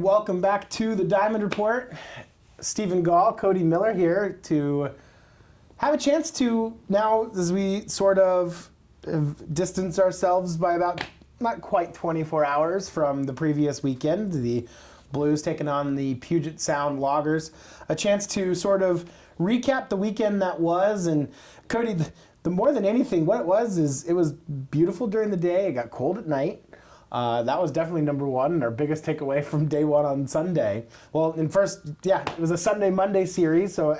welcome back to the Diamond Report. Stephen Gall, Cody Miller here to have a chance to, now as we sort of distance ourselves by about not quite 24 hours from the previous weekend, the Blues taking on the Puget Sound Loggers, a chance to sort of recap the weekend that was. And Cody, the more than anything, what it was is it was beautiful during the day, it got cold at night. That was definitely number one, and our biggest takeaway from day one on Sunday. Well, it was a Sunday-Monday series, so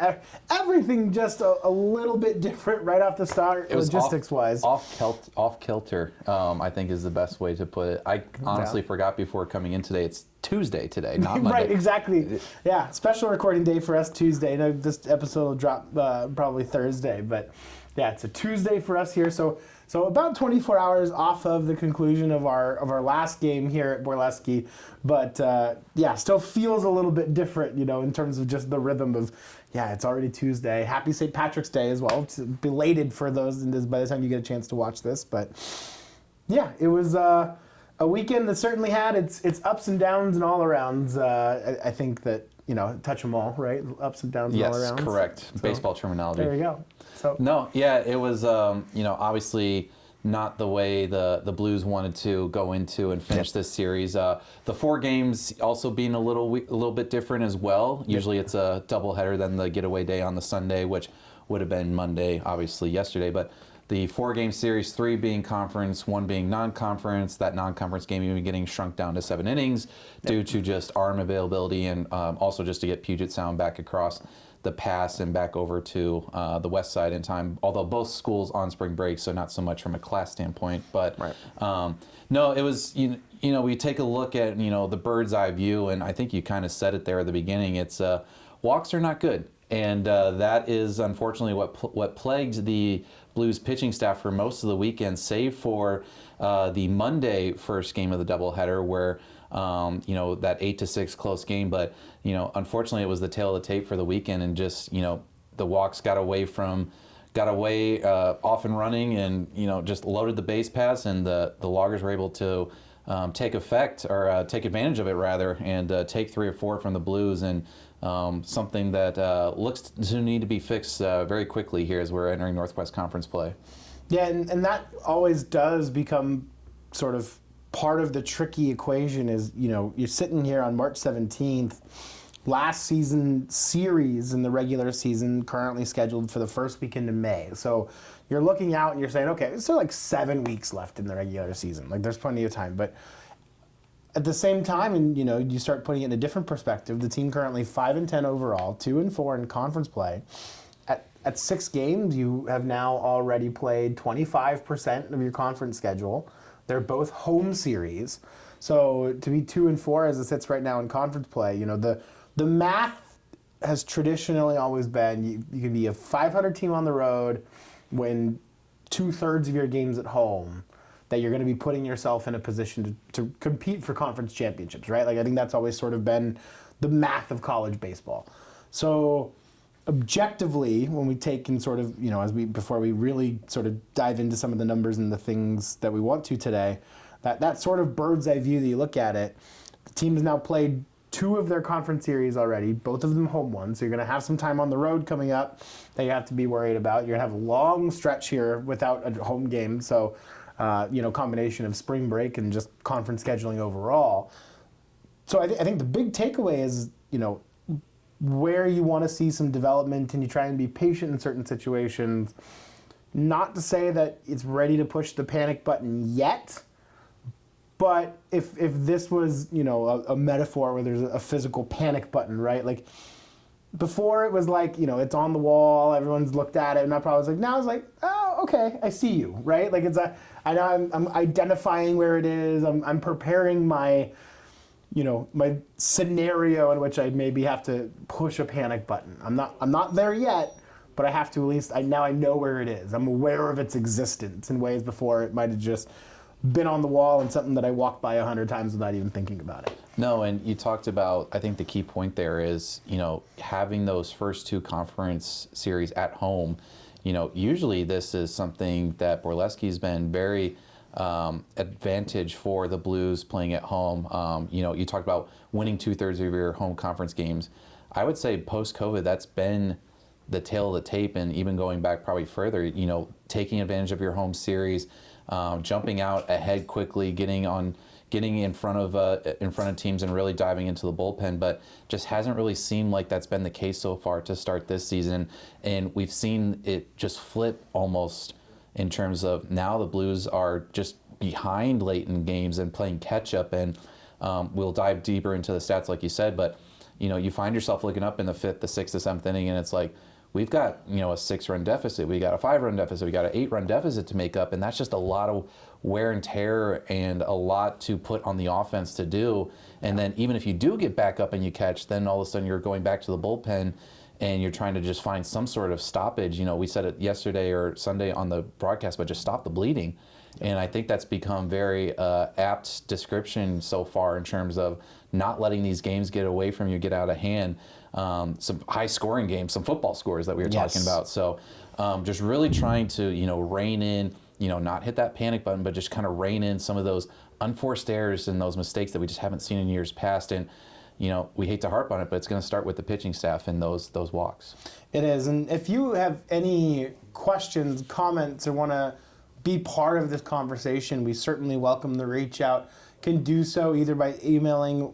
everything just a little bit different right off the start, logistics-wise. Off kilter, I think is the best way to put it. I honestly forgot before coming in today. It's Tuesday today, not Monday. Right, exactly. Yeah, special recording day for us Tuesday. Now, this episode will drop probably Thursday, but yeah, it's a Tuesday for us here. So about 24 hours off of the conclusion of our last game here at Borleski, but still feels a little bit different, in terms of just the rhythm of, it's already Tuesday. Happy St. Patrick's Day as well. It's belated for those by the time you get a chance to watch this, but yeah, it was a weekend that certainly had its ups and downs and all arounds. I think that, touch them all, right? Ups and downs and all arounds. Yes, correct. So, baseball terminology. There you go. So. No, it was, obviously not the way the Blues wanted to go into and finish this series. The 4 games also being a little bit different as well. Usually it's a doubleheader than the getaway day on the Sunday, which would have been Monday, obviously yesterday. But the 4-game series, 3 being conference, 1 being non-conference, that non-conference game even getting shrunk down to 7 innings due to just arm availability and also just to get Puget Sound back across the pass and back over to the west side in time, although both schools on spring break, so not so much from a class standpoint. But no, it was, we take a look at, the bird's eye view, and I think you kind of said it there at the beginning. It's walks are not good. And that is unfortunately what plagued the Blues pitching staff for most of the weekend, save for the Monday first game of the doubleheader, where that 8-6 close game. But unfortunately, it was the tail of the tape for the weekend, and just the walks got away off and running, and just loaded the base pass, and the Loggers were able to take advantage of it rather, and take 3 or 4 from the Blues, and something that looks to need to be fixed very quickly here as we're entering Northwest Conference play. Yeah, and that always does become sort of part of the tricky equation is, you're sitting here on March 17th, last season series in the regular season currently scheduled for the first weekend in May. So you're looking out and you're saying, okay, there's still like 7 weeks left in the regular season. Like, there's plenty of time. But at the same time, and you start putting it in a different perspective, the team currently 5-10 overall, 2-4 in conference play. At 6 games, you have now already played 25% of your conference schedule. They're both home series. So to be 2-4 as it sits right now in conference play, the math has traditionally always been you can be a 500 team on the road, win 2/3 of your games at home, that you're going to be putting yourself in a position to compete for conference championships, right? Like, I think that's always sort of been the math of college baseball. So objectively, when we take and sort of, before we really sort of dive into some of the numbers and the things that we want to today, that sort of bird's eye view that you look at it, the team has now played 2 of their conference series already, both of them home ones. So you're going to have some time on the road coming up that you have to be worried about. You're going to have a long stretch here without a home game. So, combination of spring break and just conference scheduling overall. So I think the big takeaway is, where you want to see some development, and you try and be patient in certain situations. Not to say that it's ready to push the panic button yet, but if this was, a metaphor where there's a physical panic button, right? Like, before it was like, it's on the wall, everyone's looked at it, and I probably was like, now it's like, oh, okay, I see you, right? Like, I know I'm identifying where it is, I'm preparing my my scenario in which I maybe have to push a panic button. I'm not there yet, but I have to at least, now I know where it is. I'm aware of its existence in ways before it might have just been on the wall and something that I walked by 100 times without even thinking about it. No, and you talked about, I think the key point there is, having those first 2 conference series at home. Usually this is something that Borleski's been very advantage for the Blues playing at home. You talked about winning 2/3 of your home conference games. I would say post-COVID, that's been the tail of the tape, and even going back probably further, taking advantage of your home series, jumping out ahead quickly, getting in front of teams and really diving into the bullpen, but just hasn't really seemed like that's been the case so far to start this season. And we've seen it just flip almost in terms of now the Blues are just behind late in games and playing catch up. And we'll dive deeper into the stats like you said, but you find yourself looking up in the 5th, the 6th, the 7th inning, and it's like, we've got a 6-run deficit, we got a 5-run deficit, we got an 8-run deficit to make up, and that's just a lot of wear and tear and a lot to put on the offense to do. And then even if you do get back up and you catch, then all of a sudden you're going back to the bullpen and you're trying to just find some sort of stoppage. We said it yesterday or Sunday on the broadcast, but just stop the bleeding. And I think that's become very apt description so far in terms of not letting these games get away from you, get out of hand. Some high-scoring games, some football scores that we were talking about. So just really trying to, rein in, not hit that panic button, but just kind of rein in some of those unforced errors and those mistakes that we just haven't seen in years past. And, we hate to harp on it, but it's going to start with the pitching staff and those walks. It is. And if you have any questions, comments, or want to be part of this conversation, we certainly welcome the reach out. Can do so either by emailing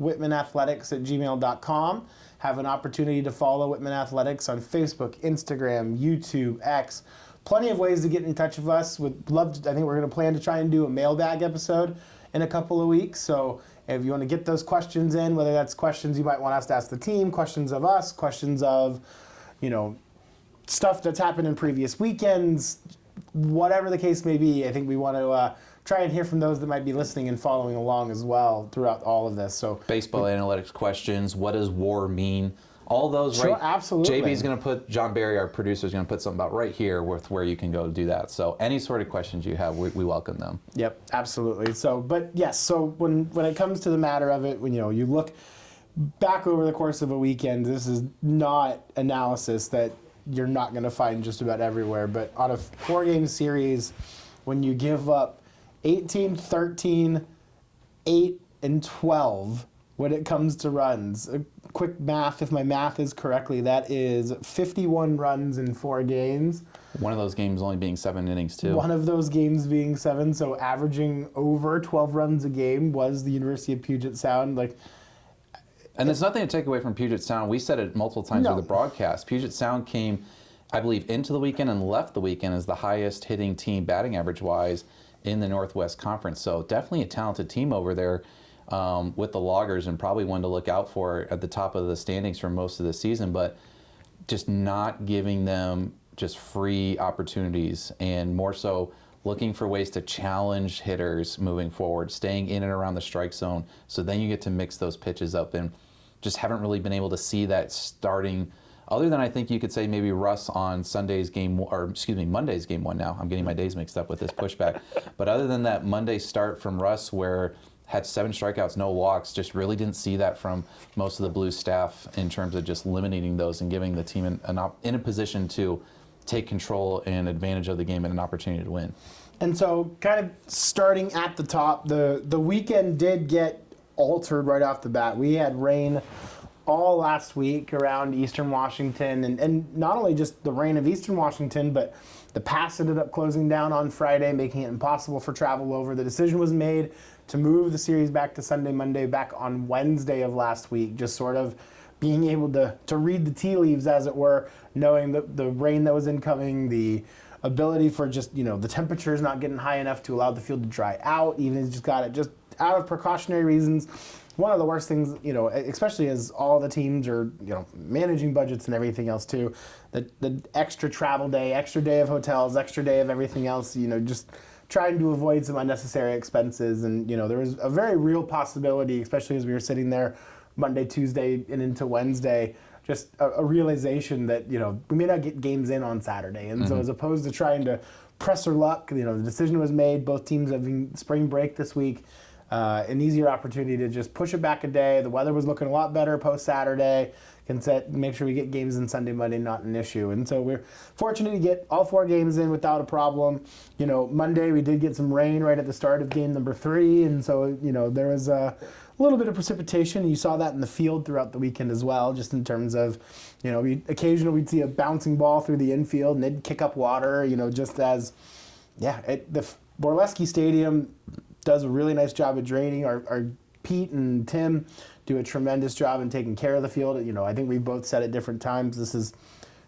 whitmanathletics@gmail.com. Have an opportunity to follow Whitman Athletics on Facebook, Instagram, YouTube, X. Plenty of ways to get in touch with us. Would love to, I think we're going to plan to try and do a mailbag episode in a couple of weeks. So if you want to get those questions in, whether that's questions you might want us to ask the team, questions of us, questions of, stuff that's happened in previous weekends, whatever the case may be, I think we want to try and hear from those that might be listening and following along as well throughout all of this. So baseball analytics questions, what does WAR mean? All those, sure, right? Absolutely. JB's going to put, John Barry, our producer, is going to put something about right here with where you can go do that. So any sort of questions you have, we welcome them. Yep, absolutely. So, but yes, so when it comes to the matter of it, when you look back over the course of a weekend, this is not analysis that you're not going to find just about everywhere. But on a 4-game series, when you give up 18, 13, 8, and 12 when it comes to runs. Quick math, if my math is correctly, that is 51 runs in 4 games. One of those games only being 7 innings, too. One of those games being 7, so averaging over 12 runs a game was the University of Puget Sound. And there's nothing to take away from Puget Sound. We said it multiple times with the broadcast. Puget Sound came, I believe, into the weekend and left the weekend as the highest hitting team batting average-wise in the Northwest Conference. So definitely a talented team over there with the Loggers, and probably one to look out for at the top of the standings for most of the season, but just not giving them just free opportunities, and more so looking for ways to challenge hitters moving forward, staying in and around the strike zone, so then you get to mix those pitches up, and just haven't really been able to see that starting, other than I think you could say maybe Russ on Monday's game 1 now. I'm getting my days mixed up with this pushback. But other than that Monday start from Russ, where had 7 strikeouts, no walks, just really didn't see that from most of the Blues staff in terms of just eliminating those and giving the team in a position to take control and advantage of the game and an opportunity to win. And so kind of starting at the top, the weekend did get altered right off the bat. We had rain all last week around Eastern Washington, and not only just the rain of Eastern Washington, but the pass ended up closing down on Friday, making it impossible for travel over. The decision was made to move the series back to Sunday, Monday, back on Wednesday of last week, just sort of being able to read the tea leaves, as it were, knowing the rain that was incoming, the ability for just, the temperatures not getting high enough to allow the field to dry out, even just got it just out of precautionary reasons. One of the worst things, especially as all the teams are, managing budgets and everything else too, the extra travel day, extra day of hotels, extra day of everything else, just trying to avoid some unnecessary expenses. And, there was a very real possibility, especially as we were sitting there Monday, Tuesday, and into Wednesday, just a realization that, we may not get games in on Saturday. And so as opposed to trying to press our luck, the decision was made. Both teams having spring break this week. An easier opportunity to just push it back a day. The weather was looking a lot better post-Saturday. make sure we get games in Sunday, Monday, not an issue. And so we're fortunate to get all 4 games in without a problem. Monday we did get some rain right at the start of game number 3, and so there was a little bit of precipitation. You saw that in the field throughout the weekend as well, just in terms of, occasionally we'd see a bouncing ball through the infield and it'd kick up water, just as, the Borleski Stadium does a really nice job of draining. Our Pete and Tim do a tremendous job in taking care of the field. I think we've both said at different times, this is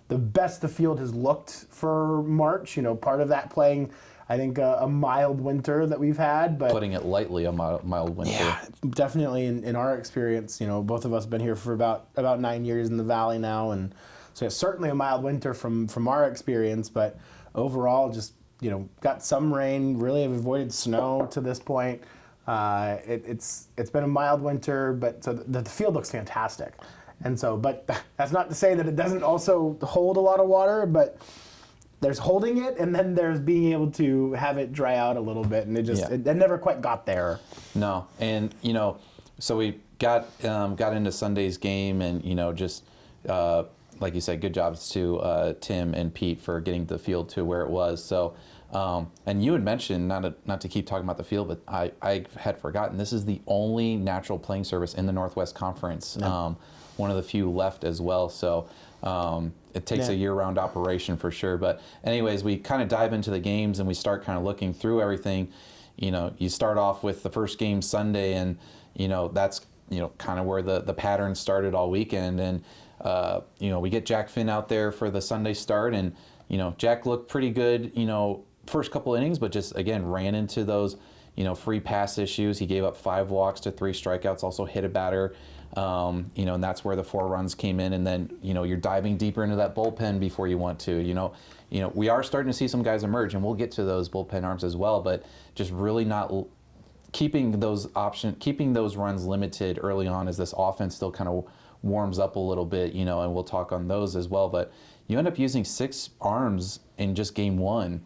the best the field has looked for March. Part of that playing, I think, a mild winter that we've had. But putting it lightly, a mild winter. Yeah, definitely in our experience, both of us have been here for about 9 years in the Valley now. And so it's certainly a mild winter from our experience. But overall, just, got some rain, really have avoided snow to this point. It's been a mild winter, but so the field looks fantastic. And so, but that's not to say that it doesn't also hold a lot of water, but there's holding it, and then there's being able to have it dry out a little bit, and it never quite got there. No, and so we got into Sunday's game, and just like you said, good jobs to Tim and Pete for getting the field to where it was. So. And you had mentioned, not to keep talking about the field, but I had forgotten, this is the only natural playing surface in the Northwest Conference. Yeah. One of the few left as well. So it takes a year-round operation for sure. But anyways, we kind of dive into the games and we start kind of looking through everything. You start off with the first game Sunday, and that's kind of where the pattern started all weekend. And we get Jack Finn out there for the Sunday start, and Jack looked pretty good, first couple innings, but just again ran into those free pass issues. He gave up 5 walks to 3 strikeouts, also hit a batter, and that's where the 4 runs came in. And then you're diving deeper into that bullpen before you want to. We are starting to see some guys emerge, and we'll get to those bullpen arms as well, but just really not keeping those runs limited early on as this offense still kind of warms up a little bit, and we'll talk on those as well. But you end up using 6 arms in just game 1.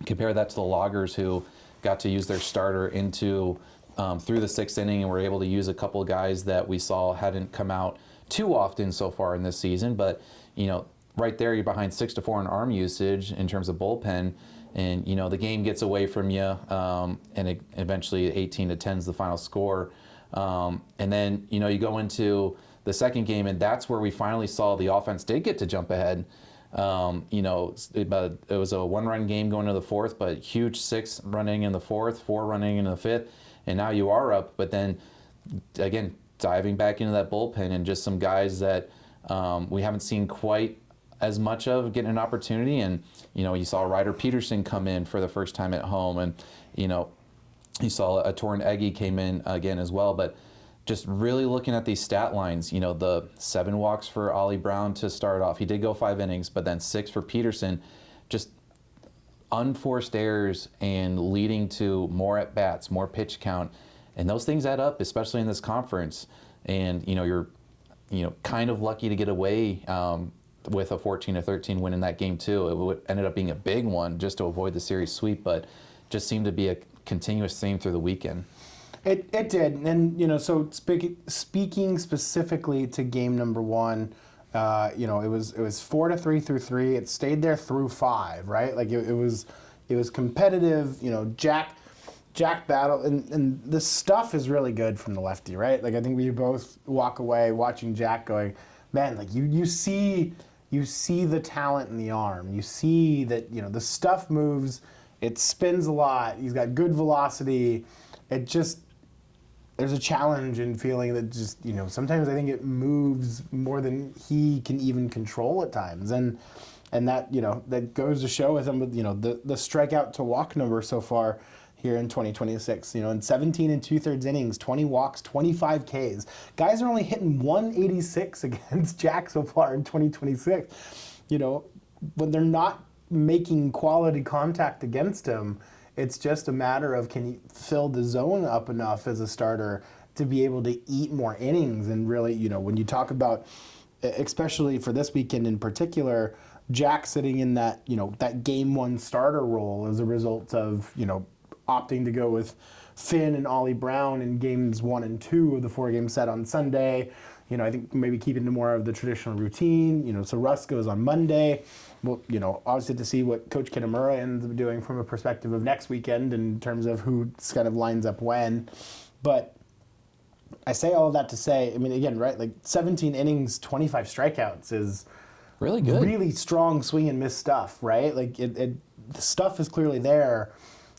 Compare that to the Loggers, who got to use their starter into through the 6th inning, and were able to use a couple of guys that we saw hadn't come out too often so far in this season. But right there, you're behind 6-4 in arm usage in terms of bullpen, and the game gets away from you, and eventually 18-10 is the final score. And then you go into the second game, and that's where we finally saw the offense did get to jump ahead. It was a 1-run game going to the 4th, but huge 6 running in the 4th, 4 running in the 5th, and now you are up. But then again, diving back into that bullpen, and just some guys that we haven't seen quite as much of getting an opportunity. And you saw Ryder Peterson come in for the first time at home, and you saw a Torrin Eggy came in again as well. But just really looking at these stat lines, the 7 walks for Ollie Brown to start off. He did go 5 innings, but then 6 for Peterson. Just unforced errors and leading to more at-bats, more pitch count. And those things add up, especially in this conference. And, you're kind of lucky to get away with a 14-13 win in that game, too. It ended up being a big one just to avoid the series sweep, but just seemed to be a continuous theme through the weekend. It did, and so speaking specifically to game number 1, it was 4-3 through 3. It stayed there through 5, right? Like it was competitive. Jack battled, and the stuff is really good from the lefty, right? Like I think we both walk away watching Jack going, man, like you see the talent in the arm. You see that the stuff moves. It spins a lot. He's got good velocity. There's a challenge in feeling that just, sometimes I think it moves more than he can even control at times. And that, that goes to show with him with, the strikeout to walk number so far here in 2026. In 17 2/3 innings, 20 walks, 25 Ks. Guys are only hitting 186 against Jack so far in 2026. When they're not making quality contact against him, it's just a matter of, can you fill the zone up enough as a starter to be able to eat more innings? And really, when you talk about, especially for this weekend in particular, Jack sitting in that, that game 1 starter role as a result of, opting to go with Finn and Ollie Brown in games 1 and 2 of the 4-game set on Sunday. I think maybe keep into more of the traditional routine. So Russ goes on Monday. Well, obviously to see what Coach Kitamura ends up doing from a perspective of next weekend in terms of who kind of lines up when. But I say all of that to say, I mean, again, right, like 17 innings, 25 strikeouts is really good, really strong swing and miss stuff, right? Like the stuff is clearly there.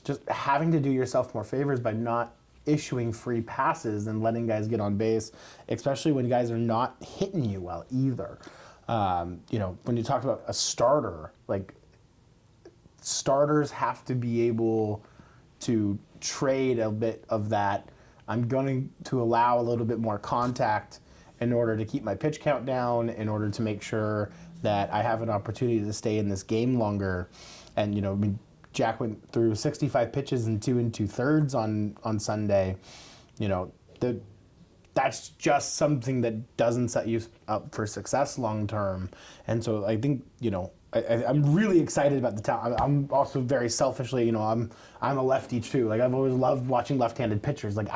Just having to do yourself more favors by not issuing free passes and letting guys get on base, especially when guys are not hitting you well either. When you talk about a starter, like starters have to be able to trade a bit of that. I'm going to allow a little bit more contact in order to keep my pitch count down, in order to make sure that I have an opportunity to stay in this game longer. And, Jack went through 65 pitches in 2 2/3 on Sunday. That's just something that doesn't set you up for success long term. And so I think, I'm really excited about the talent. I'm also very selfishly, I'm a lefty too. Like I've always loved watching left-handed pitchers. Like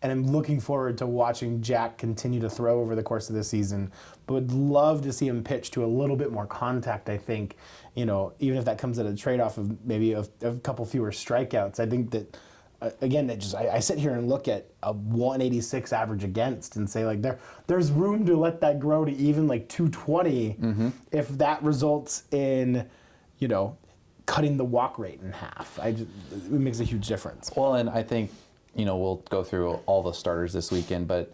and I'm looking forward to watching Jack continue to throw over the course of the season, but would love to see him pitch to a little bit more contact, I think, even if that comes at a trade-off of maybe a couple fewer strikeouts. I think that, again, I sit here and look at a 186 average against and say, like, there's room to let that grow to even like 220 if that results in, cutting the walk rate in half. It makes a huge difference. Well, and I think, we'll go through all the starters this weekend, but,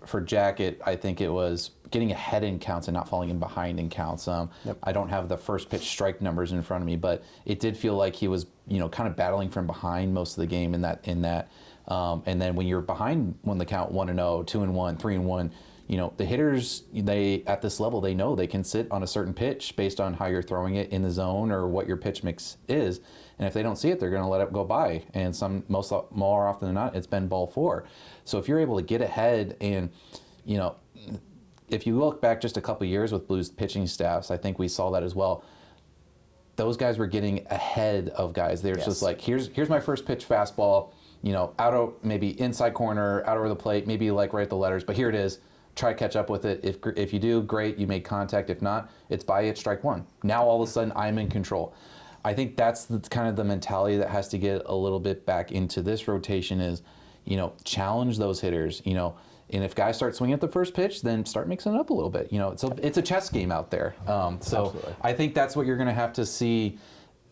for Jack, I think it was getting ahead in counts and not falling in behind in counts. Yep. I don't have the first pitch strike numbers in front of me, but it did feel like he was, kind of battling from behind most of the game in that. And then when you're behind, when the count 1-0, 2-1, 3-1, the hitters, at this level, they know they can sit on a certain pitch based on how you're throwing it in the zone or what your pitch mix is. And if they don't see it, they're going to let it go by. And more often than not, it's been ball 4. So if you're able to get ahead and, if you look back just a couple of years with Blues pitching staffs, I think we saw that as well. Those guys were getting ahead of guys. They're just like, here's my first pitch fastball, out of maybe inside corner, out over the plate, maybe like right at the letters, but here it is. Try to catch up with it. If you do, great, you made contact. If not, it's by it, strike 1. Now all of a sudden I'm in control. I think that's kind of the mentality that has to get a little bit back into this rotation is, challenge those hitters, and if guys start swinging at the first pitch, then start mixing it up a little bit. It's a chess game out there. So Absolutely. I think that's what you're going to have to see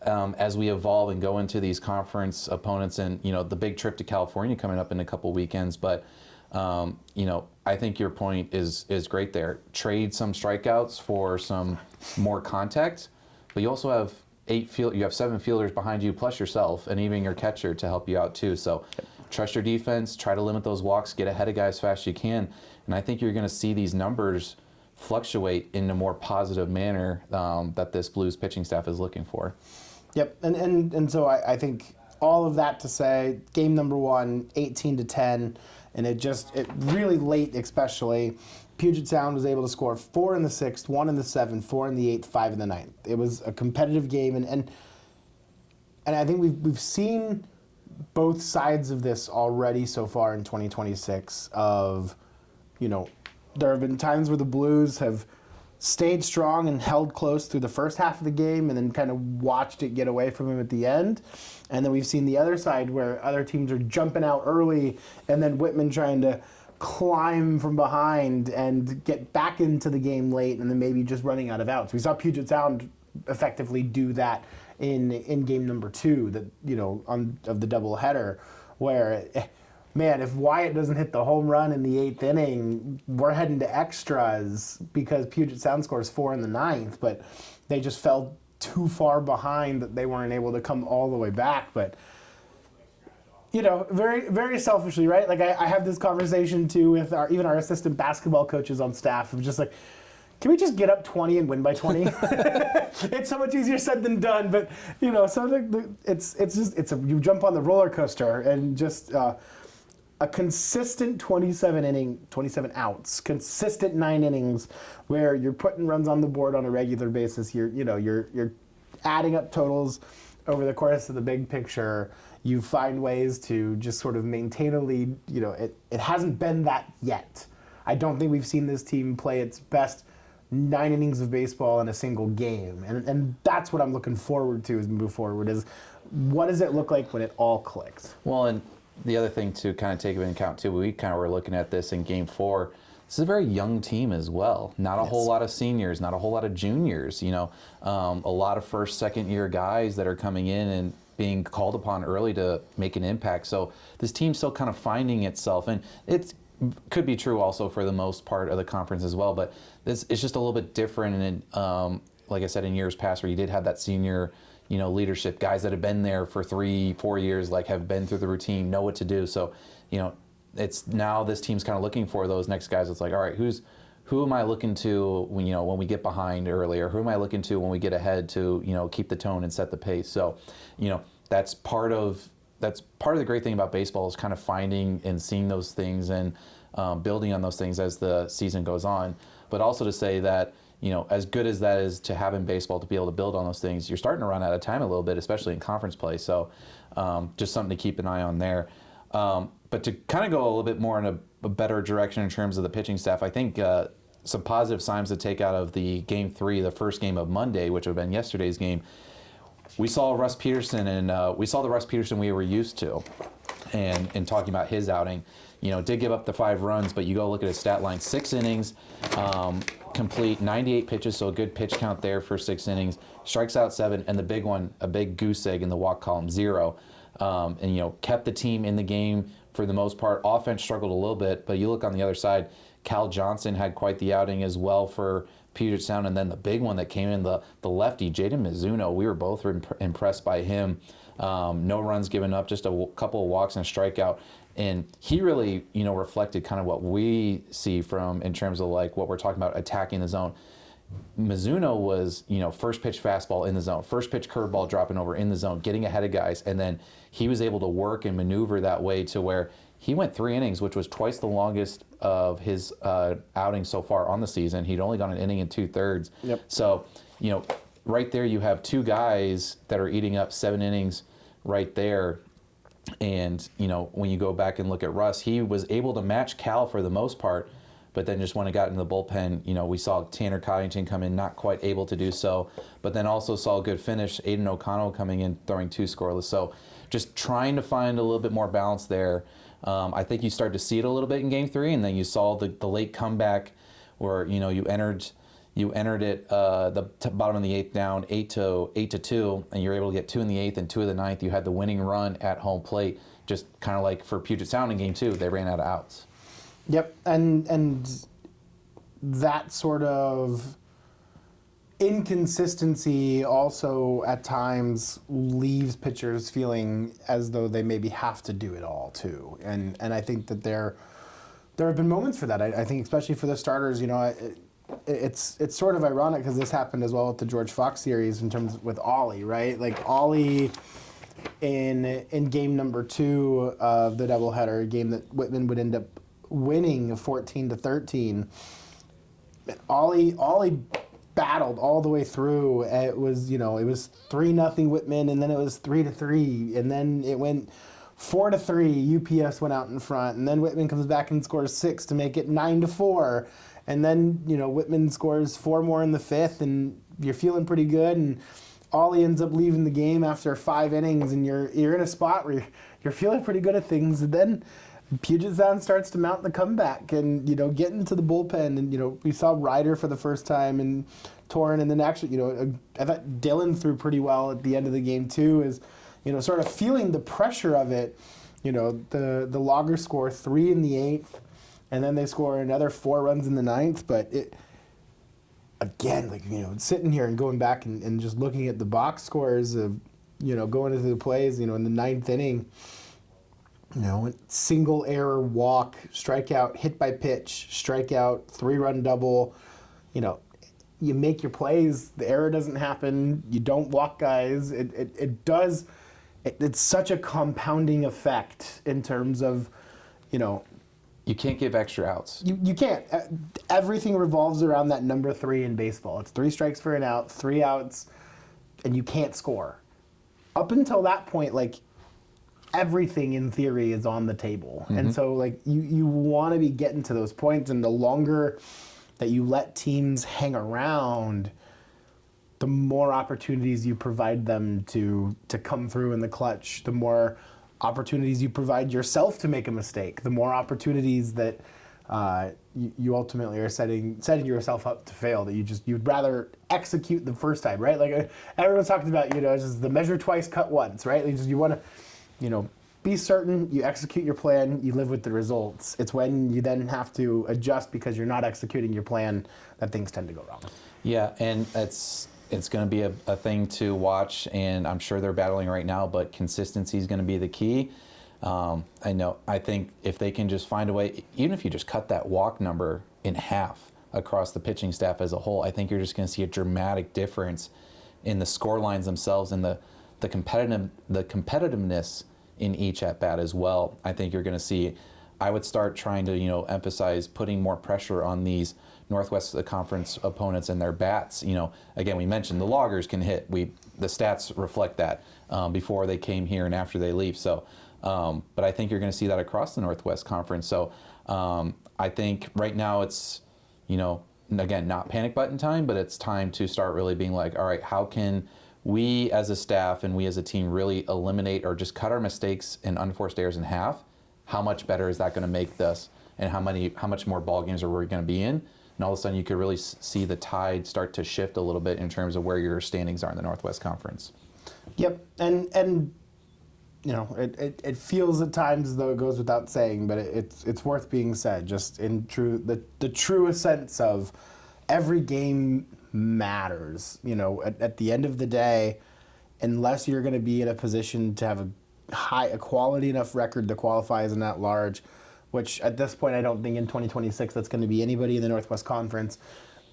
as we evolve and go into these conference opponents and, the big trip to California coming up in a couple weekends. But, I think your point is great there. Trade some strikeouts for some more contact, but you also have you have 7 fielders behind you plus yourself and even your catcher to help you out too. So trust your defense, try to limit those walks, get ahead of guys as fast as you can. And I think you're going to see these numbers fluctuate in a more positive manner that this Blues pitching staff is looking for. Yep, and so I think all of that to say, game number 1, 18-10, and it really late especially, Puget Sound was able to score 4 in the 6th, 1 in the 7th, 4 in the 8th, 5 in the 9th. It was a competitive game, and I think we've seen both sides of this already so far in 2026 of, there have been times where the Blues have stayed strong and held close through the first half of the game and then kind of watched it get away from him at the end. And then we've seen the other side where other teams are jumping out early and then Whitman trying to climb from behind and get back into the game late and then maybe just running out of outs. We saw Puget Sound effectively do that in game number 2 of the doubleheader, where, man, if Wyatt doesn't hit the home run in the 8th inning, we're heading to extras because Puget Sound scores 4 in the 9th, but they just fell too far behind that they weren't able to come all the way back. But very, very selfishly, right? Like I have this conversation too with even our assistant basketball coaches on staff of just like, can we just get up 20 and win by 20? It's so much easier said than done, but so you jump on the roller coaster and just a consistent 27 outs, consistent 9 innings, where you're putting runs on the board on a regular basis. You're adding up totals over the course of the big picture, you find ways to just sort of maintain a lead. It hasn't been that yet. I don't think we've seen this team play its best 9 innings of baseball in a single game. And that's what I'm looking forward to as we move forward, is what does it look like when it all clicks? Well, and the other thing to kind of take into account too, we kind of were looking at this in Game 4. This is a very young team as well. Not a whole lot of seniors, not a whole lot of juniors. A lot of first, second year guys that are coming in and being called upon early to make an impact. So this team's still kind of finding itself, and it could be true also for the most part of the conference as well. But it's just a little bit different, and like I said, in years past where you did have that senior, leadership, guys that have been there for 3-4 years, like have been through the routine, know what to do. So, it's now this team's kind of looking for those next guys. It's like, all right, who am I looking to when we get behind earlier? Who am I looking to when we get ahead to keep the tone and set the pace? So, that's part of the great thing about baseball, is kind of finding and seeing those things and building on those things as the season goes on. But also to say that, as good as that is to have in baseball, to be able to build on those things, you're starting to run out of time a little bit, especially in conference play. So just something to keep an eye on there. But to kind of go a little bit more in a better direction in terms of the pitching staff, I think some positive signs to take out of the Game 3, the first game of Monday, which would have been yesterday's game. We saw Russ Peterson, and we saw the Russ Peterson we were used to. And in talking about his outing, did give up the 5 runs, but you go look at his stat line: 6 innings, complete 98 pitches, so a good pitch count there for 6 innings. Strikes out 7, and the big one, a big goose egg in the walk column, 0. And kept the team in the game for the most part. Offense struggled a little bit, but you look on the other side, Cal Johnson had quite the outing as well for Puget Sound, and then the big one that came in, the lefty, Jaden Mizuno, we were both impressed by him. No runs given up, just a couple of walks and a strikeout. And he really, reflected kind of what we see in terms of like what we're talking about, attacking the zone. Mizuno was, first pitch fastball in the zone, first pitch curveball dropping over in the zone, getting ahead of guys, and then he was able to work and maneuver that way to where he went 3 innings, which was twice the longest of his outings so far on the season. He'd only gone an inning and 2/3. Yep. So, right there you have 2 guys that are eating up 7 innings right there. And, when you go back and look at Russ, he was able to match Cal for the most part, but then just when it got into the bullpen, we saw Tanner Coddington come in, not quite able to do so, but then also saw a good finish, Aiden O'Connell coming in, throwing 2 scoreless. So just trying to find a little bit more balance there. I think you started to see it a little bit in Game 3, and then you saw the late comeback where, you entered it the bottom of the 8th down 8-2, and you're able to get 2 in the 8th and 2 in the 9th. You had the winning run at home plate, just kind of like for Puget Sound in Game 2, they ran out of outs. Yep, and that sort of inconsistency also at times leaves pitchers feeling as though they maybe have to do it all too. And I think that there have been moments for that. I think especially for the starters, it's sort of ironic because this happened as well with the George Fox series in terms with Ollie, right? Like Ollie in game number 2 of the doubleheader, a game that Whitman would end up winning 14-13. Ollie battled all the way through. It was 3-0 Whitman, and then it was 3-3, and then it went 4-3. UPS went out in front, and then Whitman comes back and scores 6 to make it 9-4, and then Whitman scores 4 more in the 5th, and you're feeling pretty good, and Ollie ends up leaving the game after 5 innings, and you're in a spot where you're feeling pretty good at things, and then Puget Sound starts to mount the comeback and, get into the bullpen. And, we saw Ryder for the first time and Torrin. And then actually, I thought Dylan threw pretty well at the end of the game, too, is, sort of feeling the pressure of it. The Loggers score 3 in the 8th, and then they score another 4 runs in the 9th. But again, sitting here and going back and just looking at the box scores of, going into the plays, in the 9th inning, single error walk, strikeout, hit by pitch, strikeout, 3-run double. You make your plays, the error doesn't happen, you don't walk guys. It's such a compounding effect in terms of, You can't give extra outs. You can't. Everything revolves around that number 3 in baseball. It's 3 strikes for an out, 3 outs, and you can't score. up until that point, like everything in theory is on the table. And so like you want to be getting to those points, and the longer that you let teams hang around, the more opportunities you provide them to come through in the clutch, the more opportunities you provide yourself to make a mistake, the more opportunities that you ultimately are setting yourself up to fail, that you'd rather execute the first time, right? Like everyone's talking about, it's just the measure twice, cut once, right? You want to, be certain, you execute your plan, you live with the results. It's when you then have to adjust because you're not executing your plan that things tend to go wrong. Yeah, and it's going to be a thing to watch, and I'm sure they're battling right now, but consistency is going to be the key. I think if they can just find a way, even if you just cut that walk number in half across the pitching staff as a whole, I think you're just going to see a dramatic difference in the score lines themselves and the competitiveness in each at bat as well. I think you're going to see. I would start trying to emphasize putting more pressure on these Northwest Conference opponents and their bats. Again, we mentioned the loggers can hit. The stats reflect that before they came here and after they leave. So, but I think you're going to see that across the Northwest Conference. So, I think right now it's again, not panic button time, but it's time to start really being like, all right, how can we as a staff and we as a team really eliminate or just cut our mistakes and unforced errors in half? How much better is that going to make this, and how much more ball games are we going to be in? And all of a sudden you could really see the tide start to shift a little bit in terms of where your standings are in the Northwest Conference. Yep, and it feels at times as though it goes without saying, but it's worth being said. Just in the truest sense of every game matters. At the end of the day, unless you're going to be in a position to have a quality enough record to qualify as an at-large, which at this point I don't think in 2026 that's going to be anybody in the Northwest Conference.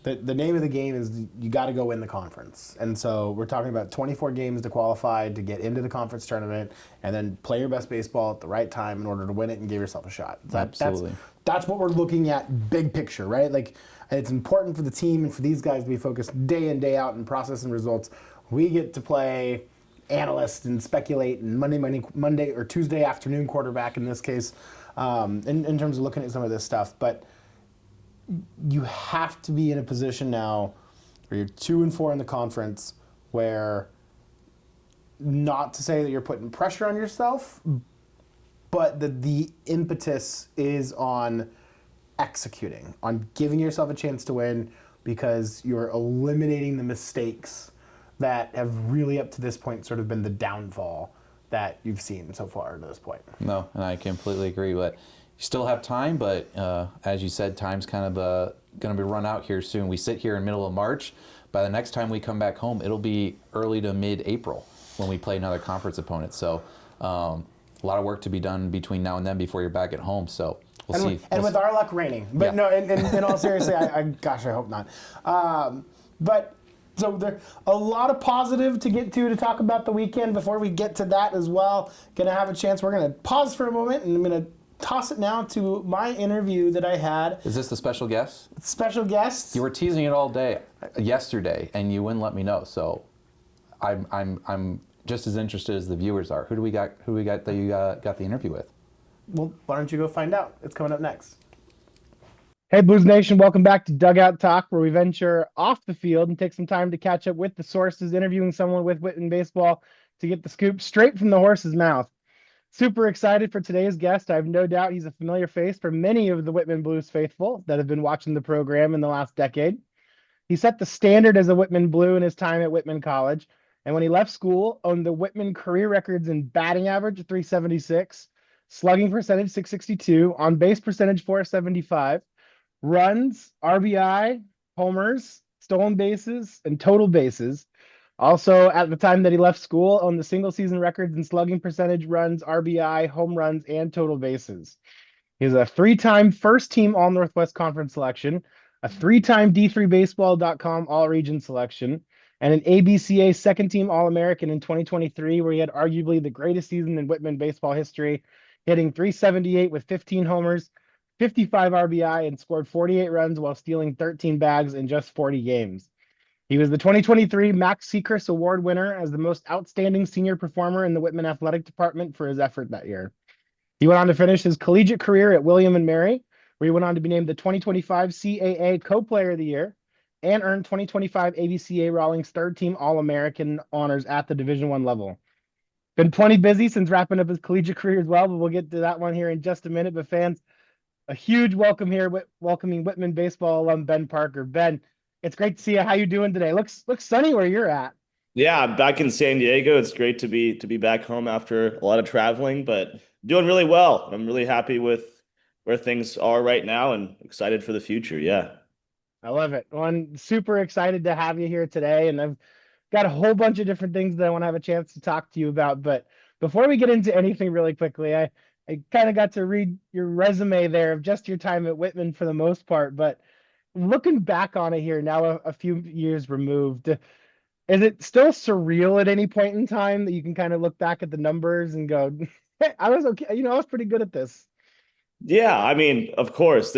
The name of the game is you got to go win the conference. And so we're talking about 24 games to qualify to get into the conference tournament, and then play your best baseball at the right time in order to win it and give yourself a shot. Absolutely. That's what we're looking at, big picture, right? Like, it's important for the team and for these guys to be focused day in, day out and processing results. We get to play analyst and speculate and Monday or Tuesday afternoon quarterback in this case, in terms of looking at some of this stuff. But you have to be in a position now where you're 2-4 in the conference, where, not to say that you're putting pressure on yourself, but the impetus is on executing, on giving yourself a chance to win, because you're eliminating the mistakes that have really up to this point sort of been the downfall that you've seen so far to this point. No, and I completely agree. But you still have time, but as you said, time's kind of going to be run out here soon. We sit here in middle of March. By the next time we come back home, it'll be early to mid-April when we play another conference opponent. So a lot of work to be done between now and then before you're back at home. So we'll see. With our luck, raining. But yeah. No, in all seriously, I hope not. But so there a lot of positive to get to talk about the weekend. Before we get to that as well, going to have a chance. We're going to pause for a moment, and I'm going to toss it now to my interview that I had. Is this the special guest? Special guest. You were teasing it all day yesterday, and you wouldn't let me know. So I'm just as interested as the viewers are. Who do we got that you got the interview with? Well, why don't you go find out? It's coming up next. Hey, Blues Nation, welcome back to Dugout Talk, where we venture off the field and take some time to catch up with the sources, interviewing someone with Whitman Baseball to get the scoop straight from the horse's mouth. Super excited for today's guest. I have no doubt he's a familiar face for many of the Whitman Blues faithful that have been watching the program in the last decade. He set the standard as a Whitman Blue in his time at Whitman College, and when he left school, owned the Whitman career records in batting average 376, slugging percentage 662, on base percentage 475, runs, RBI, homers, stolen bases, and total bases. Also, at the time that he left school, owned the single season records in slugging percentage, runs, RBI, home runs, and total bases. He's a 3-time first team All Northwest Conference selection, a 3-time D3Baseball.com All Region selection, and an ABCA second team All American in 2023, where he had arguably the greatest season in Whitman baseball history, hitting 378 with 15 homers, 55 RBI, and scored 48 runs while stealing 13 bags in just 40 games. He was the 2023 Max Sechrist Award winner as the most outstanding senior performer in the Whitman Athletic Department for his effort that year. He went on to finish his collegiate career at William and Mary, where he went on to be named the 2025 CAA Co-Player of the Year and earned 2025 ABCA Rawlings third team All-American honors at the Division I level. Been plenty busy since wrapping up his collegiate career as well, but we'll get to that one here in just a minute. But fans, a huge welcome here, welcoming Whitman baseball alum Ben Parker. Ben, it's great to see you. How you doing today? Looks sunny where you're at. Yeah, I'm back in San Diego. It's great to be back home after a lot of traveling, but doing really well. I'm really happy with where things are right now and excited for the future. Yeah. I love it. Well, I'm super excited to have you here today, and I've got a whole bunch of different things that I want to have a chance to talk to you about. But before we get into anything really quickly, I kind of got to read your resume there of just your time at Whitman for the most part. But looking back on it here now, a few years removed, is it still surreal at any point in time that you can kind of look back at the numbers and go, hey, I was okay, I was pretty good at this. Yeah, I mean, of course,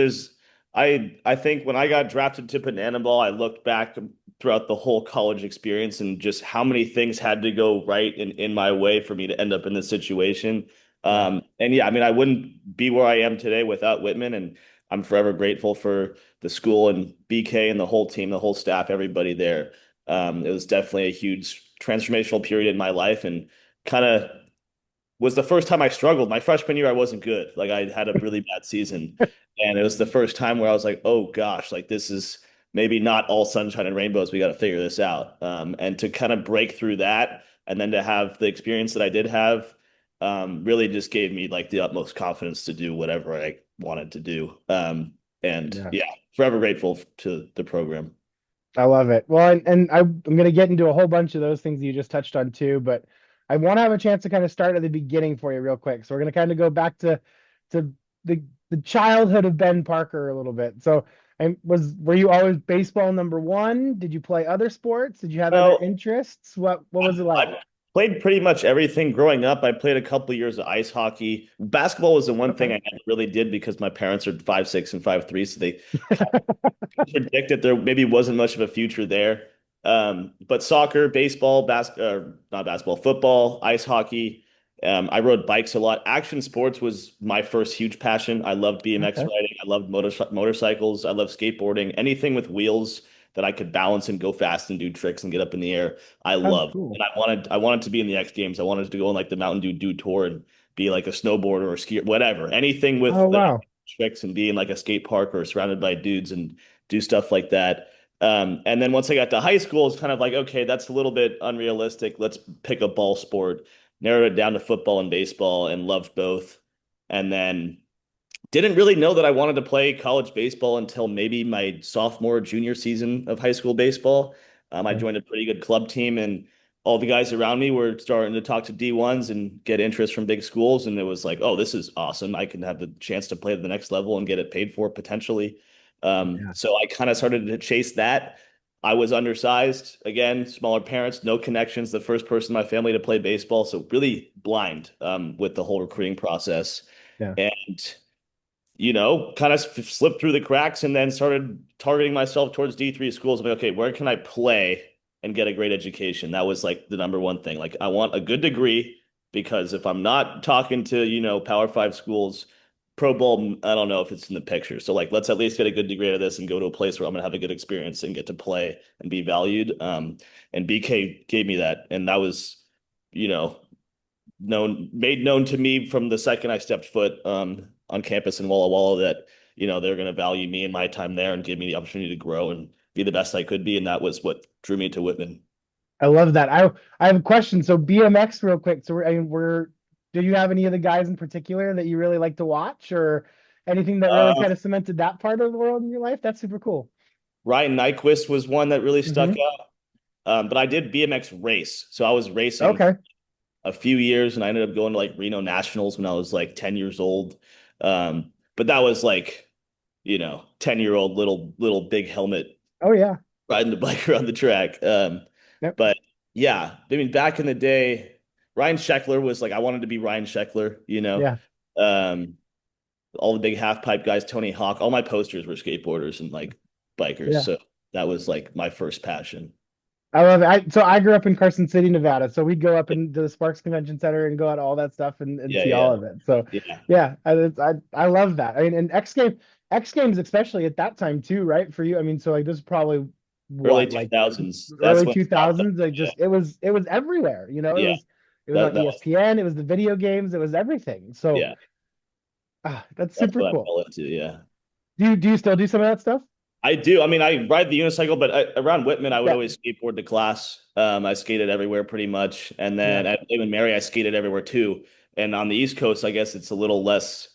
I think when I got drafted to Banana Ball, I looked back throughout the whole college experience and just how many things had to go right in my way for me to end up in this situation. Yeah. And yeah, I mean, I wouldn't be where I am today without Whitman, and I'm forever grateful for the school and BK and the whole team, the whole staff, everybody there. It was definitely a huge transformational period in my life and kind of was the first time I struggled. My freshman year, I wasn't good. Like I had a really bad season. And it was the first time where I was like, oh gosh, like this is maybe not all sunshine and rainbows. We got to figure this out. And to kind of break through that and then to have the experience that I did have really just gave me like the utmost confidence to do whatever I wanted to do. And Yeah. yeah, forever grateful to the program. I love it. Well, and I'm going to get into a whole bunch of those things you just touched on too, but I want to have a chance to kind of start at the beginning for you real quick. So we're going to kind of go back to the childhood of Ben Parker a little bit. So were you always baseball number one? Did you play other sports? Did you have other Well, interests? What was it like? I played pretty much everything growing up. I played a couple of years of ice hockey. Basketball was the one thing Okay. I never really did because my parents are 5'6" and 5'3", so they kind of predicted there maybe wasn't much of a future there. But soccer, baseball, not basketball, football, ice hockey. I rode bikes a lot. Action sports was my first huge passion. I loved BMX Okay. riding. I loved motorcycles. I loved skateboarding. Anything with wheels that I could balance and go fast and do tricks and get up in the air. I Oh, loved. cool. And I wanted to be in the X Games. I wanted to go on like the Mountain Dew tour and be like a snowboarder or skier, whatever. Anything Oh, with wow. tricks and be in like a skate park or surrounded by dudes and do stuff like that. And then once I got to high school, it's kind of like, okay, that's a little bit unrealistic. Let's pick a ball sport. Narrowed it down to football and baseball and loved both. And then didn't really know that I wanted to play college baseball until maybe my sophomore, junior season of high school baseball. I Okay. joined a pretty good club team, and all the guys around me were starting to talk to D1s and get interest from big schools. And it was like, oh, this is awesome. I can have the chance to play at the next level and get it paid for potentially. Yeah. So I kind of started to chase that. I was undersized, again, smaller parents, no connections, the first person in my family to play baseball. So really blind with the whole recruiting process. Yeah. And kind of slipped through the cracks and then started targeting myself towards D3 schools. I'm like, okay, where can I play and get a great education? That was like the number one thing. Like, I want a good degree because if I'm not talking to, Power Five schools, Pro Bowl, I don't know if it's in the picture. So, like, let's at least get a good degree out of this and go to a place where I'm gonna have a good experience and get to play and be valued. And BK gave me that, and that was, you know, made known to me from the second I stepped foot on campus in Walla Walla that they're going to value me and my time there and give me the opportunity to grow and be the best I could be, and that was what drew me to Whitman. I love that. I have a question. So BMX real quick. So do you have any of the guys in particular that you really like to watch or anything that really Uh, kind of cemented that part of the world in your life? That's super cool. Ryan Nyquist was one that really stuck Hmm. out, but I did BMX race, so I was racing Okay. a few years, and I ended up going to like Reno Nationals when I was like 10 years old. But that was like 10-year-old little big helmet Oh yeah. riding the bike around the track. Yep. But yeah, I mean, back in the day, Ryan Sheckler was like, I wanted to be Ryan Sheckler. Yeah. Um, all the big half pipe guys, Tony Hawk, all my posters were skateboarders and like bikers. Yeah. So that was like my first passion. I love it. So I grew up in Carson City, Nevada. So we'd go up into the Sparks Convention Center and go out to all that stuff and Yeah, see yeah, all of it. So yeah. yeah, I love that. I mean, and X Games especially at that time too, right? For you, I mean, so like this is probably Early what, like 2000s. That's early when two it popped up. thousands. Like Yeah, just it was everywhere. You know, yeah. it was That on that was ESPN. It was the video games. It was everything. So yeah. that's That's super what I cool. fell into. Yeah. Do you still do some of that stuff? I do. I mean, I ride the unicycle, but around Whitman, I would Yeah, always skateboard to class. I skated everywhere pretty much, and yeah. then at William and Mary, I skated everywhere too. And on the East Coast, I guess it's a little less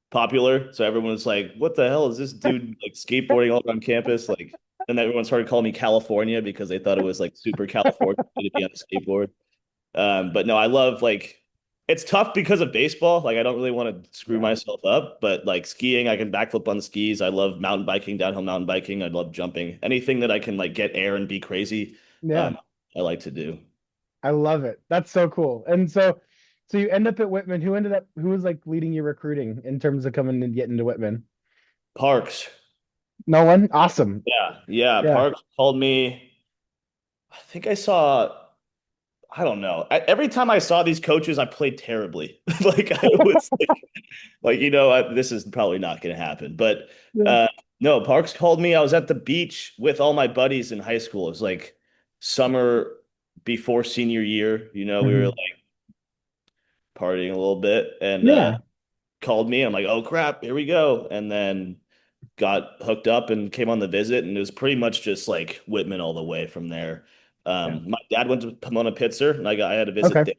popular. So everyone was like, "What the hell is this dude like skateboarding all around campus?" Like, and everyone started calling me California because they thought it was like super California to be on a skateboard. But no, I love like it's tough because of baseball. Like I don't really want to screw Yeah, myself up, but like skiing, I can backflip on skis. I love mountain biking, downhill mountain biking. I love jumping. Anything that I can like get air and be crazy, yeah. um, I like to do. I love it. That's so cool. And so you end up at Whitman. Who was like leading your recruiting in terms of coming and getting to Whitman? Parks. No one? Awesome. Yeah, yeah. Yeah. Parks called me. I think I saw. I don't know. Every time I saw these coaches, I played terribly. Like I was like this is probably not going to happen. But Yeah. uh, no, Parks called me. I was at the beach with all my buddies in high school. It was like summer before senior year. We were Mhm. like partying a little bit, and Yeah. called me. I'm like, oh crap, here we go. And then got hooked up and came on the visit, and it was pretty much just like Whitman all the way from there. Yeah. My dad went to Pomona Pitzer, and I had a visit Okay. there.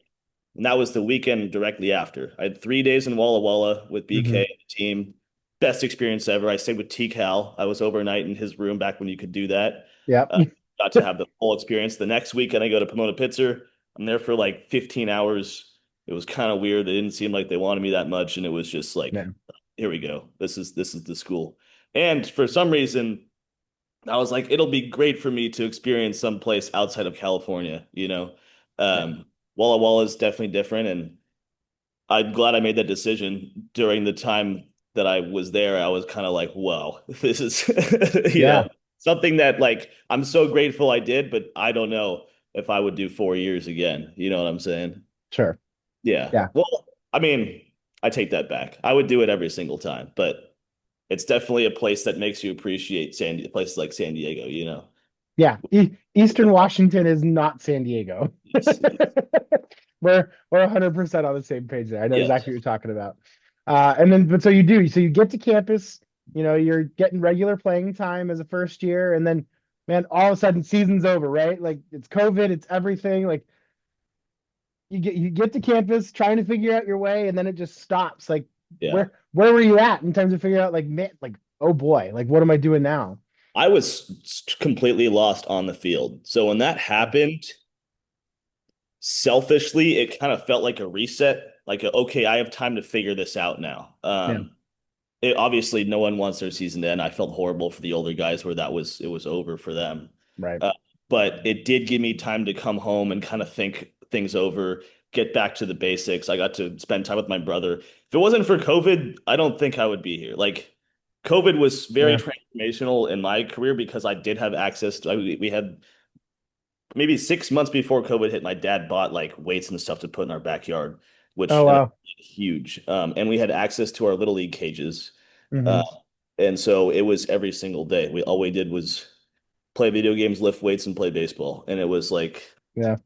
And that was the weekend directly after. I had 3 days in Walla Walla with BK Hmm. and the team. Best experience ever. I stayed with T Cal. I was overnight in his room back when you could do that. Yeah. Uh, got to have the full experience. The next weekend, I go to Pomona Pitzer. I'm there for like 15 hours. It was kind of weird. They didn't seem like they wanted me that much, and it was just like, Yeah. here we go. This is the school. And for some reason, I was like, it'll be great for me to experience some place outside of California. Yeah. Walla Walla is definitely different, and I'm glad I made that decision during the time that I was there. I was kind of like, whoa, this is, Yeah. something that like I'm so grateful I did, but I don't know if I would do 4 years again. You know what I'm saying? Sure. Yeah. Yeah. Well, I mean, I take that back. I would do it every single time, but it's definitely a place that makes you appreciate places like San Diego. Yeah. Eastern Washington is not San Diego. Yes. We're 100% on the same page there. I know Yes. exactly what you're talking about. And then, but so you get to campus, you're getting regular playing time as a first year, and then, man, all of a sudden season's over, right? Like it's COVID, it's everything. Like you get to campus trying to figure out your way, and then it just stops. Like Yeah. where were you at in terms of figuring out like, man, like, oh boy, like what am I doing now? I was completely lost on the field. So when that happened, selfishly, it kind of felt like a reset, like okay, I have time to figure this out now. Yeah, Obviously no one wants their season to end. I felt horrible for the older guys where it was over for them. right. Uh, but it did give me time to come home and kind of think things over, get back to the basics. I got to spend time with my brother. If it wasn't for COVID, I don't think I would be here. Like COVID was very Yeah. transformational in my career because I did have access to, we had maybe 6 months before COVID hit, my dad bought like weights and stuff to put in our backyard, Oh which ended up wow. being huge. And we had access to our little league cages. Uh, Hmm. and so it was every single day. All we did was play video games, lift weights, and play baseball. And it was like Yeah.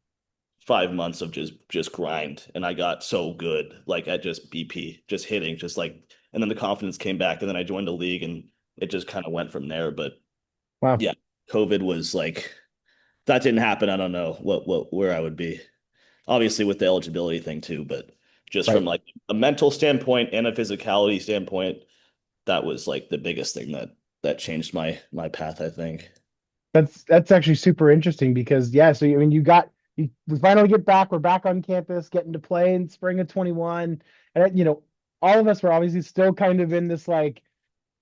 5 months of just grind. And I got so good, like at just BP, just hitting, just like, and then the confidence came back. And then I joined the league and it just kind of went from there. But Wow. yeah, COVID was like that didn't happen. I don't know where I would be. Obviously with the eligibility thing too, but just from Right. like a mental standpoint and a physicality standpoint, that was like the biggest thing that changed my path, I think. That's actually super interesting because yeah, so I mean we finally get back, we're back on campus, getting to play in spring of 21. And all of us were obviously still kind of in this like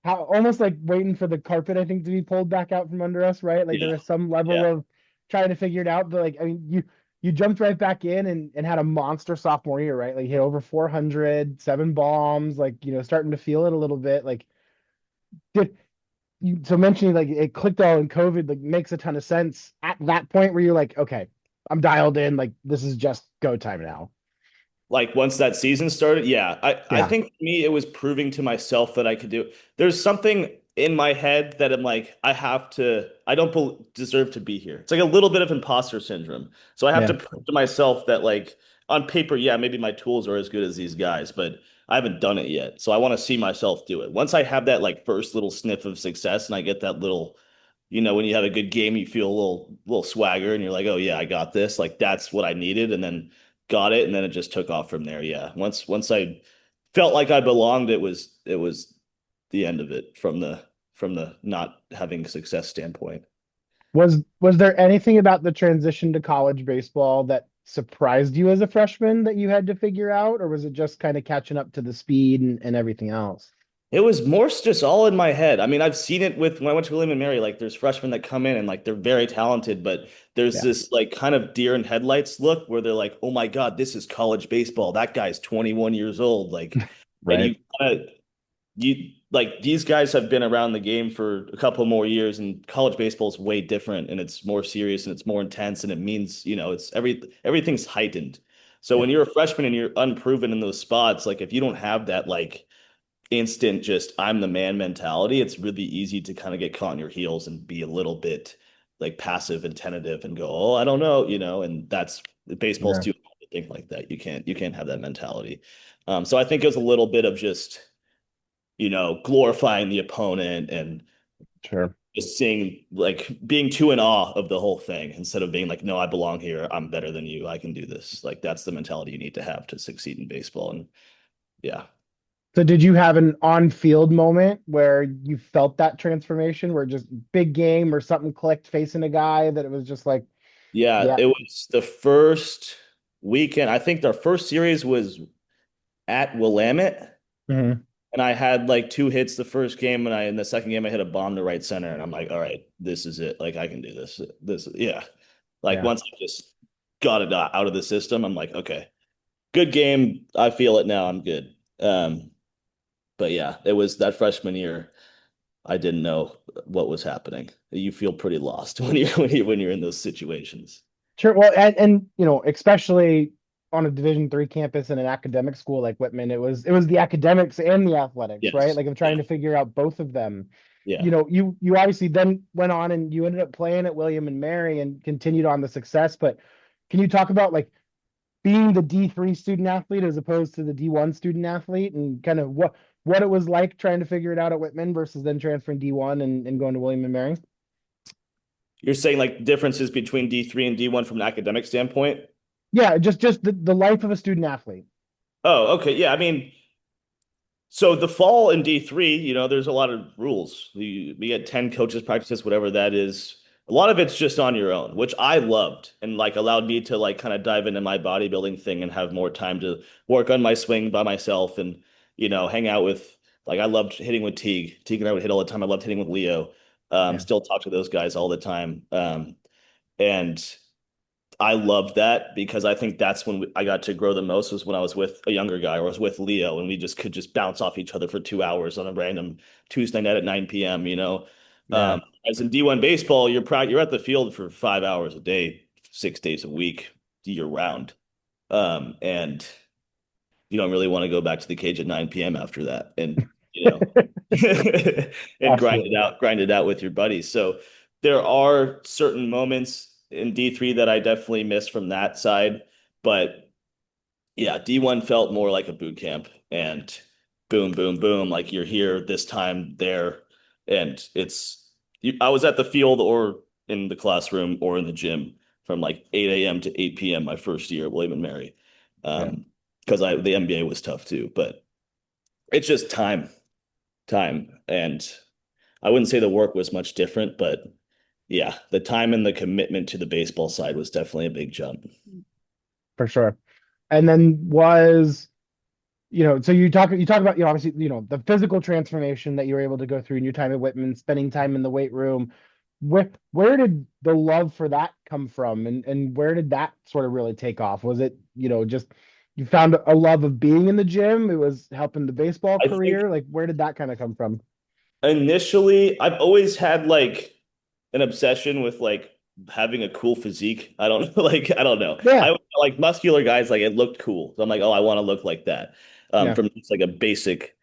how almost like waiting for the carpet, I think, to be pulled back out from under us, right? Like there Yeah, was some level yeah, of trying to figure it out. But like I mean you jumped right back in and had a monster sophomore year, right? Like hit over 400, 7 bombs, like starting to feel it a little bit. Like did so mentioning like it clicked all in COVID like makes a ton of sense at that point where you're like, okay, I'm dialed in, like this is just go time now. Like once that season started, yeah. I Yeah. think for me it was proving to myself that I could do it. There's something in my head that I'm like, I don't deserve to be here. It's like a little bit of imposter syndrome. So I have Yeah. to prove to myself that like on paper, yeah, maybe my tools are as good as these guys, but I haven't done it yet. So I want to see myself do it. Once I have that like first little sniff of success and I get that little, when you have a good game, you feel a little swagger and you're like, oh yeah, I got this. Like that's what I needed, and then got it, and then it just took off from there. Yeah. Once I felt like I belonged, it was the end of it from the not having success standpoint. Was there anything about the transition to college baseball that surprised you as a freshman that you had to figure out, or was it just kind of catching up to the speed and everything else? It was more just all in my head. I mean, I've seen it with when I went to William and Mary, like there's freshmen that come in and like they're very talented, but there's Yeah. this like kind of deer in headlights look where they're like, "Oh my God, this is college baseball. That guy's 21 years old." Like, and Right. you like these guys have been around the game for a couple more years, and college baseball is way different and it's more serious and it's more intense and it means, it's everything's heightened. So Yeah. when you're a freshman and you're unproven in those spots, like if you don't have that like instant just I'm the man mentality, it's really easy to kind of get caught in your heels and be a little bit like passive and tentative and go, oh, I don't know, and that's baseball's Yeah. too hard to think like that. You can't have that mentality. So I think it was a little bit of just, glorifying the opponent and Sure. just seeing like being too in awe of the whole thing instead of being like, no, I belong here. I'm better than you. I can do this. Like that's the mentality you need to have to succeed in baseball. And yeah. So did you have an on-field moment where you felt that transformation where just big game or something clicked facing a guy that it was just like, Yeah, yeah. it was the first weekend. I think their first series was at Willamette, Mhm. and I had like two hits the first game, and I in the second game I hit a bomb to right center, and I'm like, all right, this is it. Like I can do this. Yeah. Like Yeah. once I just got it out of the system, I'm like, okay, good game. I feel it now. I'm good. But yeah, it was that freshman year. I didn't know what was happening. You feel pretty lost when you're in those situations. Sure. Well, and especially on a Division III campus in an academic school like Whitman, it was the academics and the athletics, right? Yes. Like I'm Yeah. trying to figure out both of them. Yeah. You obviously then went on and you ended up playing at William and Mary and continued on the success. But can you talk about like being the D3 student athlete as opposed to the D1 student athlete and kind of what it was like trying to figure it out at Whitman versus then transferring D1 and going to William and Mary? You're saying like differences between D3 and D1 from an academic standpoint? Yeah, just the life of a student athlete. Oh, okay. Yeah, I mean, so the fall in D3, there's a lot of rules. We get 10 coaches practices, whatever that is. A lot of it's just on your own, which I loved and like allowed me to like kind of dive into my bodybuilding thing and have more time to work on my swing by myself and, hang out with like I loved hitting with Teague. Teague and I would hit all the time. I loved hitting with Leo. Yeah. Still talk to those guys all the time. And I loved that because I think that's when I got to grow the most was when I was with a younger guy or I was with Leo and we just could just bounce off each other for 2 hours on a random Tuesday night at 9 p.m. Yeah. As in D1 baseball, you're at the field for 5 hours a day, 6 days a week, year round. And you don't really want to go back to the cage at 9 p.m. after that and you know and Absolutely. grind it out with your buddies. So there are certain moments in D3 that I definitely miss from that side, but yeah, D1 felt more like a boot camp and boom, boom, boom, like you're here this time there and I was at the field or in the classroom or in the gym from like 8 a.m. to 8 p.m. my first year at William and Mary. Yeah. Because the NBA was tough too, but it's just time. And I wouldn't say the work was much different, but yeah, the time and the commitment to the baseball side was definitely a big jump. For sure. And then so you talk about, obviously, the physical transformation that you were able to go through in your time at Whitman, spending time in the weight room. Where did the love for that come from? And where did that sort of really take off? Was it, just you found a love of being in the gym? It was helping the baseball I think career? Like where did that kind of come from? Initially, I've always had like an obsession with like having a cool physique. I don't know, like I don't know. Yeah, I like muscular guys, like it looked cool. So I'm like, oh, I want to look like that. yeah, From just like a basic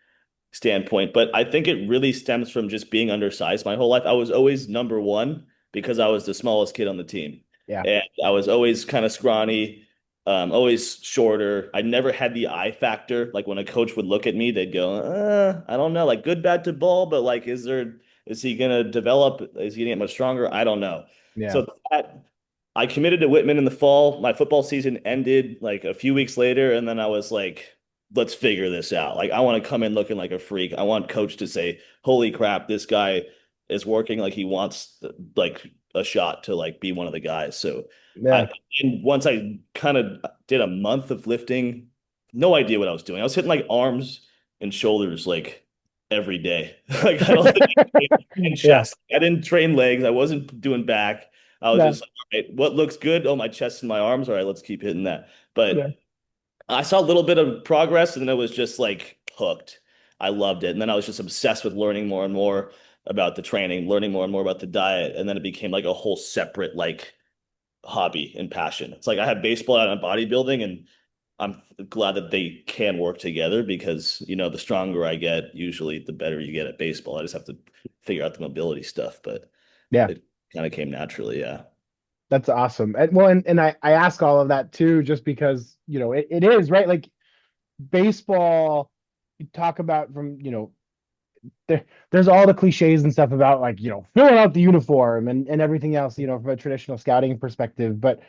standpoint. But I think it really stems from just being undersized my whole life. I was always number one because I was the smallest kid on the team. yeah, And I was always kind of scrawny, always shorter. I never had the I factor. Like when a coach would look at me, they'd go, I don't know, like good, bad to ball, but like, is he gonna develop? Is he gonna get much stronger? I don't know. yeah, So that I committed to Whitman in the fall. My football season ended like a few weeks later, and then I was like, let's figure this out. Like, I want to come in looking like a freak. I want coach to say, holy crap, this guy is working like he wants like a shot to like be one of the guys. So I yeah. and once I kind of did a month of lifting, no idea what I was doing. I was hitting like arms and shoulders like every day. Like I don't think and Yeah, chest. I didn't train legs. I wasn't doing back. I was yeah, just like, all right, what looks good? Oh, my chest and my arms. All right, let's keep hitting that. yeah, But I saw a little bit of progress and then it was just like hooked. I loved it. And then I was just obsessed with learning more and more about the training, learning more and more about the diet. And then it became like a whole separate like hobby and passion. It's like I have baseball and bodybuilding, and I'm glad that they can work together because, the stronger I get, usually the better you get at baseball. I just have to figure out the mobility stuff, but yeah. it kind of came naturally. Yeah. That's awesome. And well, and I ask all of that too, just because, it is, right? Like baseball, you talk about from, there's all the cliches and stuff about like, filling out the uniform and everything else, from a traditional scouting perspective. But,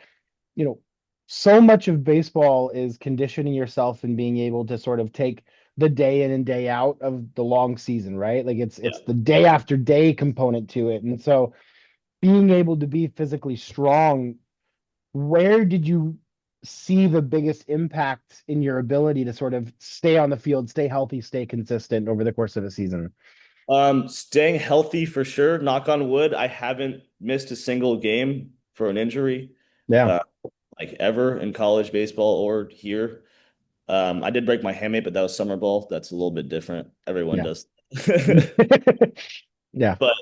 you know, so much of baseball is conditioning yourself and being able to sort of take the day in and day out of the long season, right? Like Yeah. it's the day after day component to it. And so being able to be physically strong, where did you see the biggest impact in your ability to sort of stay on the field, stay healthy, stay consistent over the course of a season? Staying healthy for sure. Knock on wood. I haven't missed a single game for an injury, Yeah, uh, like ever in college baseball or here. I did break my hamate, but that was summer ball. That's a little bit different. Everyone yeah. does. Yeah. But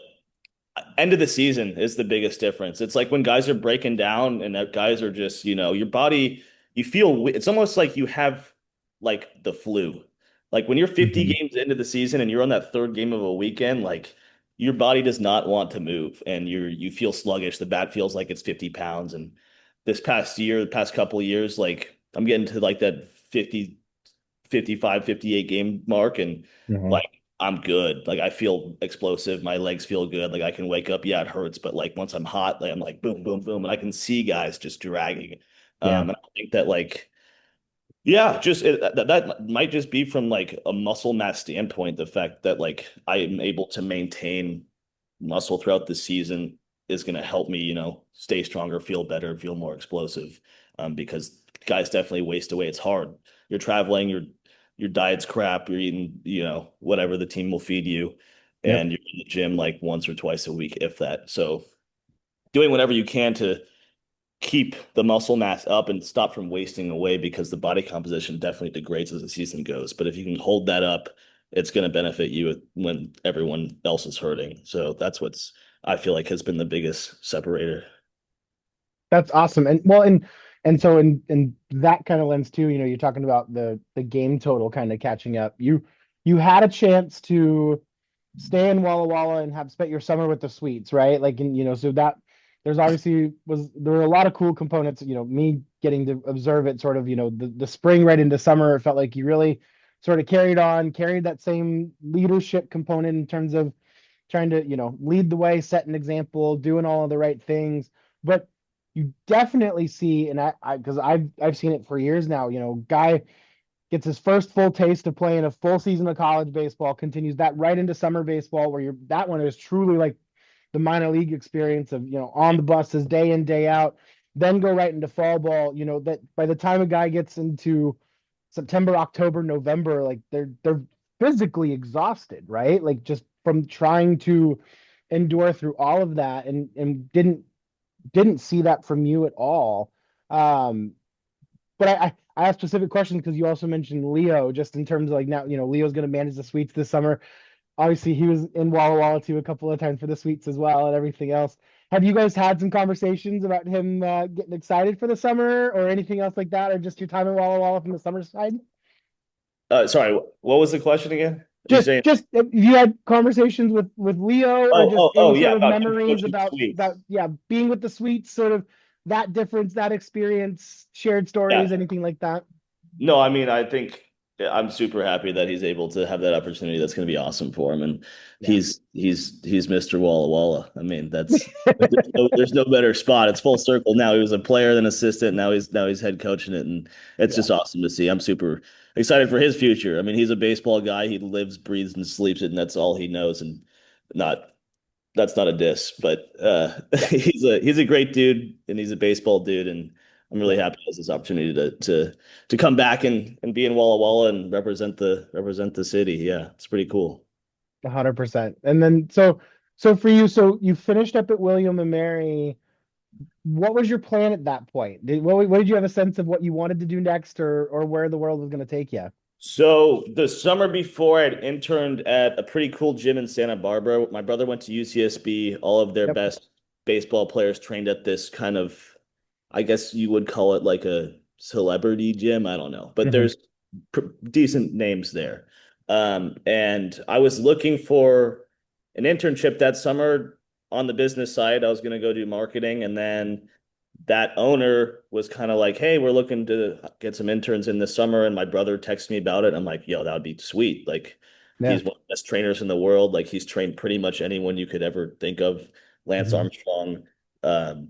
end of the season is the biggest difference. It's like when guys are breaking down and that guys are just, your body, you feel it's almost like you have like the flu. Like when you're 50 Mhm. games into the season and you're on that third game of a weekend, like your body does not want to move and you feel sluggish. The bat feels like it's 50 pounds. And this past year, the past couple of years, like I'm getting to like that 50, 55, 58 game mark and Mhm. like I'm good. Like I feel explosive. My legs feel good. Like I can wake up. Yeah, it hurts, but like once I'm hot, like I'm like boom, boom, boom, and I can see guys just dragging. Yeah. And I think that like yeah, just that might just be from like a muscle mass standpoint, the fact that like I am able to maintain muscle throughout the season is going to help me, stay stronger, feel better, feel more explosive. Because guys definitely waste away. It's hard. You're traveling, your diet's crap, you're eating, whatever the team will feed you, Yep. and you're in the gym like once or twice a week, if that. So doing whatever you can to keep the muscle mass up and stop from wasting away because the body composition definitely degrades as the season goes. But if you can hold that up, it's going to benefit you when everyone else is hurting. So that's what's I feel like has been the biggest separator. That's awesome. And well, and so in that kind of lens too, you're talking about the game total kind of catching up. You had a chance to stay in Walla Walla and have spent your summer with the Sweets, right? Like, and so that there were a lot of cool components. Me getting to observe it, sort of, the spring right into summer. It felt like you really sort of carried that same leadership component in terms of trying to, lead the way, set an example, doing all of the right things. But you definitely see, and because I've seen it for years now. Guy gets his first full taste of playing a full season of college baseball, continues that right into summer baseball, where that one is truly like the minor league experience of, on the buses day in, day out, then go right into fall ball. That by the time a guy gets into September, October, November, like they're physically exhausted, right? Like just from trying to endure through all of that, and didn't see that from you at all. But I have specific questions because you also mentioned Leo, just in terms of like now, Leo's going to manage the Sweets this summer. obviously he was in Walla Walla too a couple of times for the suites as well and everything else. Have you guys had some conversations about him getting excited for the summer or anything else like that, or just your time in Walla Walla from the summer side? Sorry, what was the question again? You Just saying? just if you had conversations with Leo or just any Yeah, sort of about him memories coaching about suites. yeah being with the suites, sort of that difference, that experience, shared stories, Yeah. anything like that. No, I mean, I think I'm super happy that he's able to have that opportunity. That's going to be awesome for him, and Yeah. he's Mr. Walla Walla. I mean, that's there's no better spot. It's full circle now. He was a player, then assistant. Now he's head coaching it, and it's Yeah. just awesome to see. I'm super excited for his future. I mean, he's a baseball guy. He lives, breathes, and sleeps it, and that's all he knows. And not that's not a diss, but Yeah. he's a great dude and he's a baseball dude, and I'm really Yeah. happy he has this opportunity to come back and be in Walla Walla and represent the city. Yeah, it's pretty cool. 100%. And then so for you, so you finished up at William and Mary. What was your plan at that point? What did you have a sense of what you wanted to do next, or where the world was going to take you? So the summer before, I'd interned at a pretty cool gym in Santa Barbara. My brother went to UCSB. All of their Yep. best baseball players trained at this kind of, I guess you would call it like a celebrity gym. I don't know, but Hmm. there's decent names there. And I was looking for an internship that summer on the business side. I was going to go do marketing, and then that owner was kind of like, "Hey, we're looking to get some interns in this summer." And my brother texted me about it. I'm like, "Yo, that would be sweet." Like, Yeah. he's one of the best trainers in the world. Like, he's trained pretty much anyone you could ever think of. Lance Hmm. Armstrong. Um,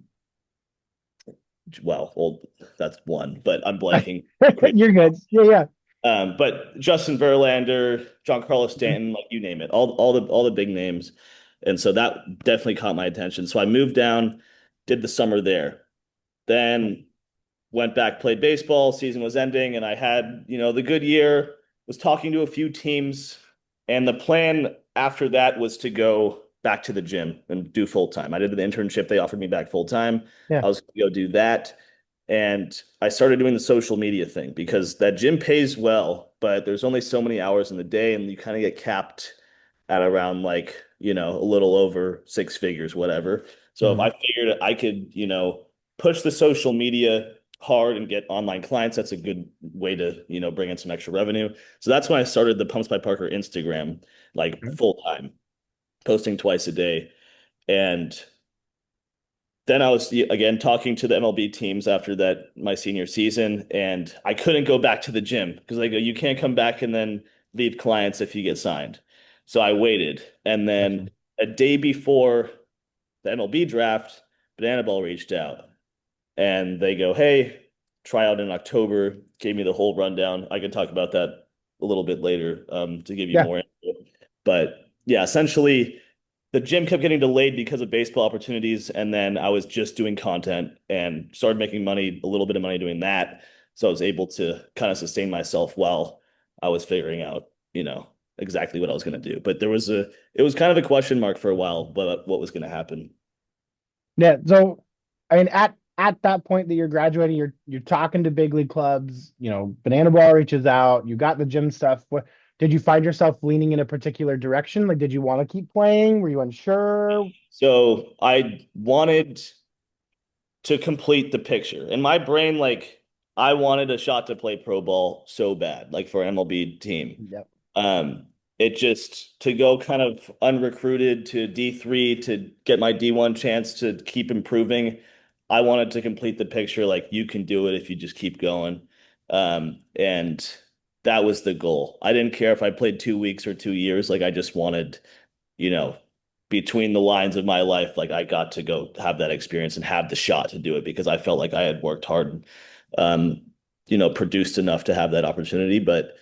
well, that's one, but I'm blanking. Crazy. You're good. Yeah, yeah. But Justin Verlander, John Carlos Mhm. Stanton, like you name it, all the big names. And so that definitely caught my attention. So I moved down, did the summer there. Then went back, played baseball, season was ending, and I had, the good year, was talking to a few teams, and the plan after that was to go back to the gym and do full time. I did the internship, they offered me back full time. Yeah. I was going to go do that. And I started doing the social media thing because that gym pays well, but there's only so many hours in the day, and you kind of get capped at around like, a little over six figures, whatever. So if Hmm. I figured I could, push the social media hard and get online clients, that's a good way to, bring in some extra revenue. So that's when I started the Pumps by Parker Instagram, like full time, posting twice a day. And then I was again talking to the MLB teams after that my senior season, and I couldn't go back to the gym because they go, you can't come back and then leave clients if you get signed. So I waited, and then Gotcha. a day before the MLB draft, Banana Ball reached out, and they go, "Hey, try out in October." Gave me the whole rundown. I can talk about that a little bit later to give you Yeah. more info. But yeah, essentially, the gym kept getting delayed because of baseball opportunities, and then I was just doing content and started making money, a little bit of money doing that. So I was able to kind of sustain myself while I was figuring out, exactly what I was going to do. But it was kind of a question mark for a while, but what was going to happen. Yeah. So, I mean, at that point that you're graduating, you're talking to big league clubs. Banana Ball reaches out. You got the gym stuff. What did you find yourself leaning in a particular direction? Like, did you want to keep playing? Were you unsure? So I wanted to complete the picture. In my brain, like I wanted a shot to play pro ball so bad, like for an MLB team. Yep. Um, it just to go kind of unrecruited to D3 to get my D1 chance to keep improving. I wanted to complete the picture like you can do it if you just keep going. And that was the goal. I didn't care if I played 2 weeks or 2 years. Like I just wanted, you know, between the lines of my life, like I got to go have that experience and have the shot to do it because I felt like I had worked hard and, produced enough to have that opportunity. But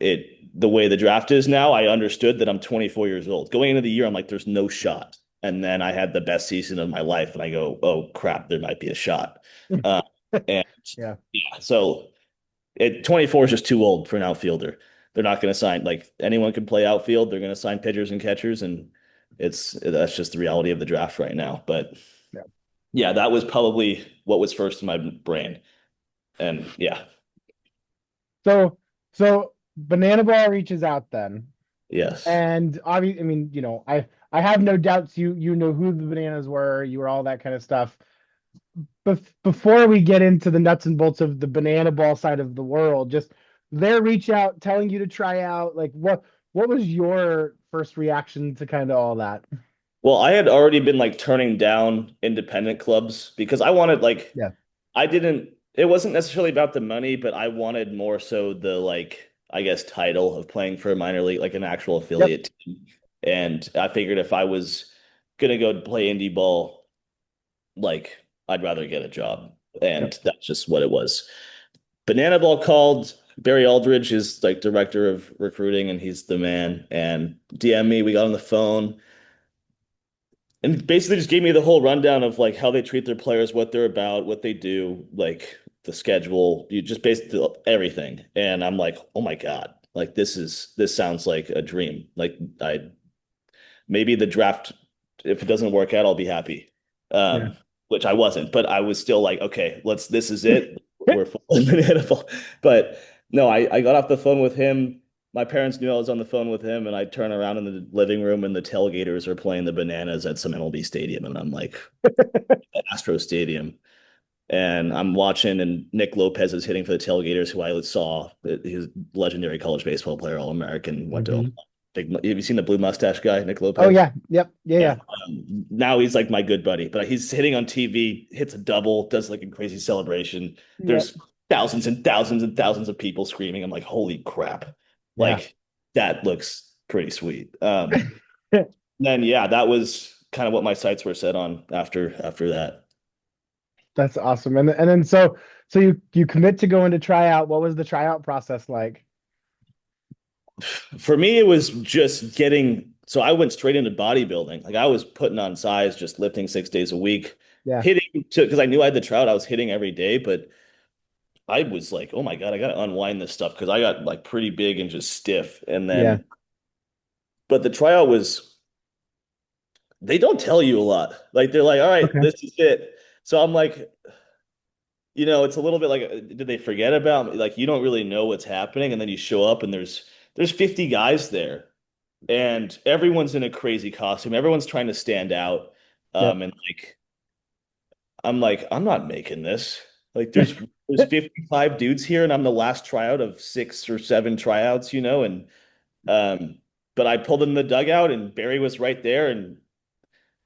the way the draft is now, I understood that I'm 24 years old. Going into the year, I'm like, there's no shot. And then I had the best season of my life, and I go, oh crap, there might be a shot. Uh, and Yeah. yeah, so 24 is just too old for an outfielder. They're not going to sign like anyone can play outfield. They're going to sign pitchers and catchers, and that's just the reality of the draft right now. But Yeah. yeah, that was probably what was first in my brain. And yeah, So Banana Ball reaches out then. Yes. And obviously, I mean, I have no doubts you know who the bananas were, you were all that kind of stuff. Before we get into the nuts and bolts of the banana ball side of the world, just their reach out, telling you to try out, like what was your first reaction to kind of all that? Well, I had already been like turning down independent clubs because I wanted like Yeah. I didn't it wasn't necessarily about the money, but I wanted more so the like I guess title of playing for a minor league, like an actual Yep. affiliate team. And I figured if I was gonna go play indie ball, like I'd rather get a job. Yep. And that's just what it was. Banana Ball called. Barry Aldridge is like director of recruiting and he's the man. And DM me, we got on the phone and basically just gave me the whole rundown of like how they treat their players, what they're about, what they do, like the schedule, you just basically everything. And I'm like, oh my God, like this sounds like a dream. Like I maybe the draft, if it doesn't work out, I'll be happy. Yeah. Which I wasn't, but I was still like, okay, this is it. We're full banana ball. But no, I got off the phone with him. My parents knew I was on the phone with him, and I turn around in the living room and the tailgaters are playing the bananas at some MLB stadium. And I'm like, Astro Stadium. And I'm watching, and Nick Lopez is hitting for the tailgaters, who I saw. He's a legendary college baseball player, All American, went to Hmm. big. Have you seen the blue mustache guy, Nick Oh Lopez? yeah. Yep. Yeah, Yeah. yeah. Now he's like my good buddy, but he's hitting on TV, hits a double, does like a crazy celebration. Yep. There's thousands and thousands and thousands of people screaming. I'm like, holy crap. Yeah. Like that looks pretty sweet. Then yeah, that was kind of what my sights were set on after that. That's awesome. And then so you commit to going to tryout. What was the tryout process like? For me, it was just so I went straight into bodybuilding. Like I was putting on size, just lifting 6 days a week, Yeah. hitting to because I knew I had the trout, I was hitting every day, but I was like, oh my God, I gotta unwind this stuff because I got like pretty big and just stiff. And Yeah. then, but the tryout was, they don't tell you a lot. Like they're like, all right, Okay. this is it. So I'm like, it's a little bit like, did they forget about me? Like you don't really know what's happening, and then you show up and there's 50 guys there, and everyone's in a crazy costume. Everyone's trying to stand out. Yep. And I'm like, I'm not making this. Like there's 55 dudes here, and I'm the last tryout of 6 or 7 tryouts, and um, but I pulled in the dugout and Barry was right there and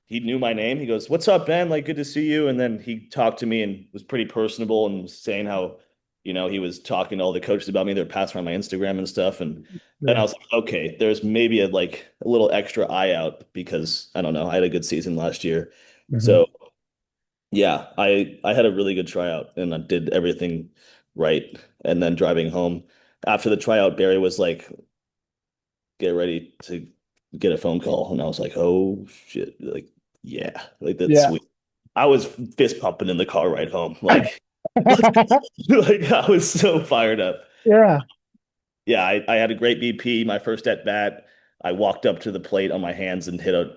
he knew my name. He goes, "What's up, Ben? Like, good to see you." And then he talked to me and was pretty personable and was saying how, he was talking to all the coaches about me. They're passing around my Instagram and stuff. And I Yeah. was like, okay, there's maybe a little extra eye out because I don't know, I had a good season last year. Hmm. So yeah, I had a really good tryout and I did everything right. And then driving home after the tryout, Barry was like, "Get ready to get a phone call," and I was like, "Oh shit!" Like, yeah, like that's Yeah. sweet. I was fist pumping in the car ride home, like, let's go. Like I was so fired up. Yeah. Yeah, I had a great BP. My first at bat, I walked up to the plate on my hands and hit a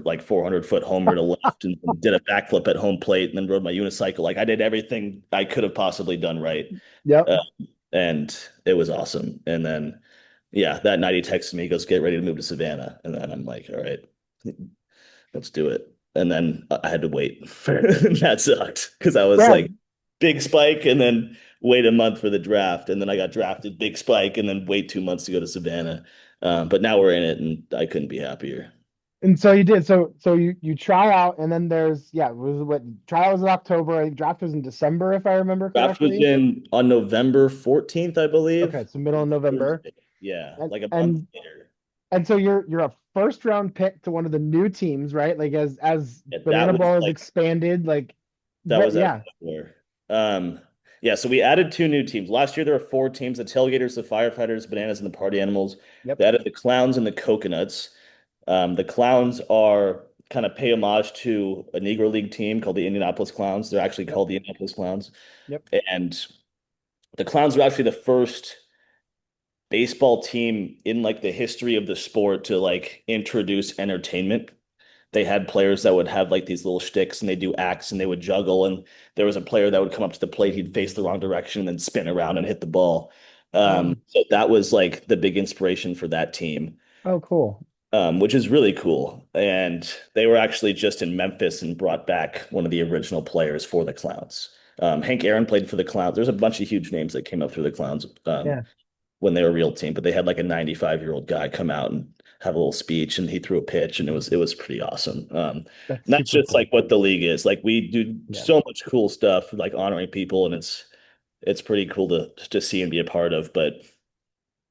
like 400-foot homer to left and did a backflip at home plate and then rode my unicycle. Like I did everything I could have possibly done right. Yep. Uh, and it was awesome. And then, yeah, that night he texted me, he goes, "Get ready to move to Savannah." And then I'm like, all right, let's do it. And then I had to wait. That sucked because I was Yeah. like, big spike and then wait a month for the draft. And then I got drafted, big spike, and then wait 2 months to go to Savannah. But now we're in it and I couldn't be happier. And so you did. So you try out, and then there's yeah. Was what trial was in October? I think draft was in December, if I remember Draft was correctly. in on November 14th, I Okay, believe. so middle of November, Thursday. Yeah, and like a month and later. and so you're a first round pick to one of the new teams, right? Like as Yeah, that Banana was Ball is like expanded, like that was out of yeah. nowhere. Yeah, so we added 2 new teams. Last year there were 4 teams: the tailgaters, the firefighters, bananas, and the party animals. Yep. They added the clowns and the coconuts. The clowns are kind of pay homage to a Negro League team called the Indianapolis Clowns. They're actually Yep. called the Indianapolis Clowns. Yep. And the clowns were actually the first baseball team in like the history of the sport to like introduce entertainment. They had players that would have like these little shticks and they do acts and they would juggle. And there was a player that would come up to the plate, he'd face the wrong direction and then spin around and hit the ball. Oh, So that was like the big inspiration for that team. Oh, cool. which is really cool. And they were actually just in Memphis and brought back one of the original players for the Clowns. Hank Aaron played for the Clowns. There's a bunch of huge names that came up through the Clowns Yeah, when they were a real team, but they had like a 95-year-old guy come out and have a little speech, and he threw a pitch, and it was pretty awesome. that's And that's super just cool. like what the league is. Like we do Yeah. so much cool stuff, like honoring people, and it's pretty cool to see and be a part of. But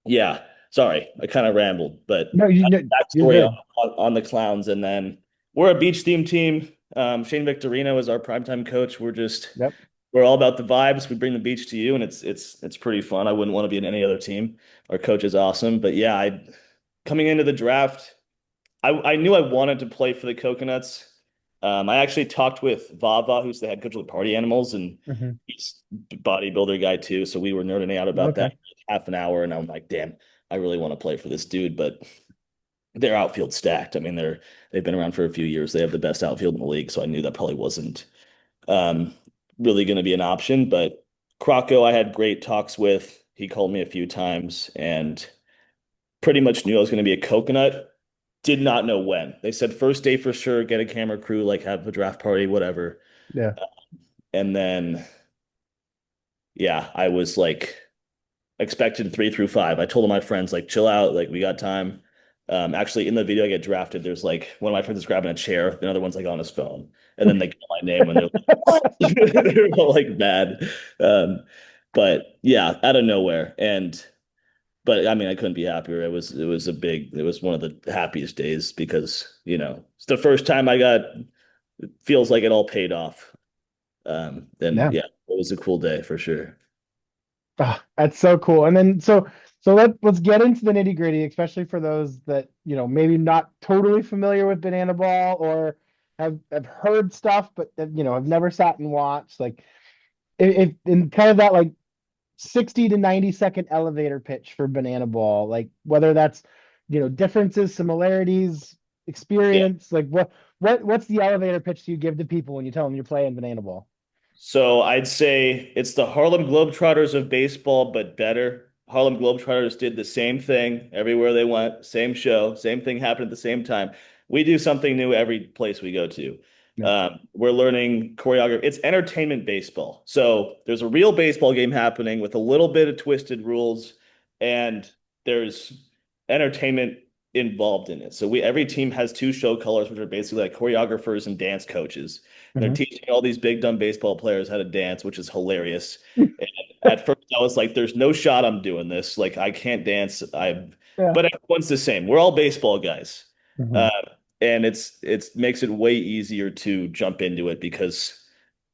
yeah, sorry, I kind of rambled, but No, you're backstory good. on the Clowns, and then we're a beach theme team. Shane Victorino is our primetime coach. Yep. We're all about the vibes. We bring the beach to you, and it's pretty fun. I wouldn't want to be in any other team. Our coach is awesome, but yeah, I coming into the draft, I knew I wanted to play for the Coconuts. I actually talked with Vava, who's the head coach of the Party Animals, and Hmm. he's a bodybuilder guy too. So we were nerding out about that Okay. for half an hour, and I'm like, damn, I really want to play for this dude, but their outfield stacked. I mean, they've been around for a few years. They have the best outfield in the league, so I knew that probably wasn't um, really going to be an option. But Crocco, I had great talks with. He called me a few times and pretty much knew I was going to be a coconut. Did not know when. They said first day for sure, get a camera crew, like have a draft party, whatever. Yeah. And then, yeah, I was like expected 3 through 5. I told all my friends, like, chill out, like we got time. Actually, in the video I get drafted, there's like one of my friends is grabbing a chair, the other one's like on his phone, and then they call my name and they're like, "What?" They're all like mad. Um, but yeah, out of nowhere, and but I mean, I couldn't be happier. It was one of the happiest days because it's the first time it feels like it all paid off. Then Yeah. yeah, it was a cool day for sure. Ah, that's so cool. And then so let's get into the nitty gritty, especially for those that, maybe not totally familiar with banana ball or have heard stuff, but have never sat and watched. Like if in kind of that like 60 to 90-second elevator pitch for banana ball, like whether that's, differences, similarities, Yeah. experience, like what's the elevator pitch you give to people when you tell them you're playing banana ball? So I'd say it's the Harlem Globetrotters of baseball, but better. Harlem Globetrotters did the same thing everywhere they went, same show, same thing happened at the same time. We do something new every place we go to. Yeah. We're learning choreography. It's entertainment baseball. So there's a real baseball game happening with a little bit of twisted rules, and there's entertainment involved in it. So every team has two show colors, which are basically like choreographers and dance coaches. And they're Mhm. teaching all these big dumb baseball players how to dance, which is hilarious. And at first, I was like, "There's no shot I'm doing this. Like, I can't dance." Yeah. But everyone's the same. We're all baseball guys, Mhm. uh, and it's makes it way easier to jump into it because,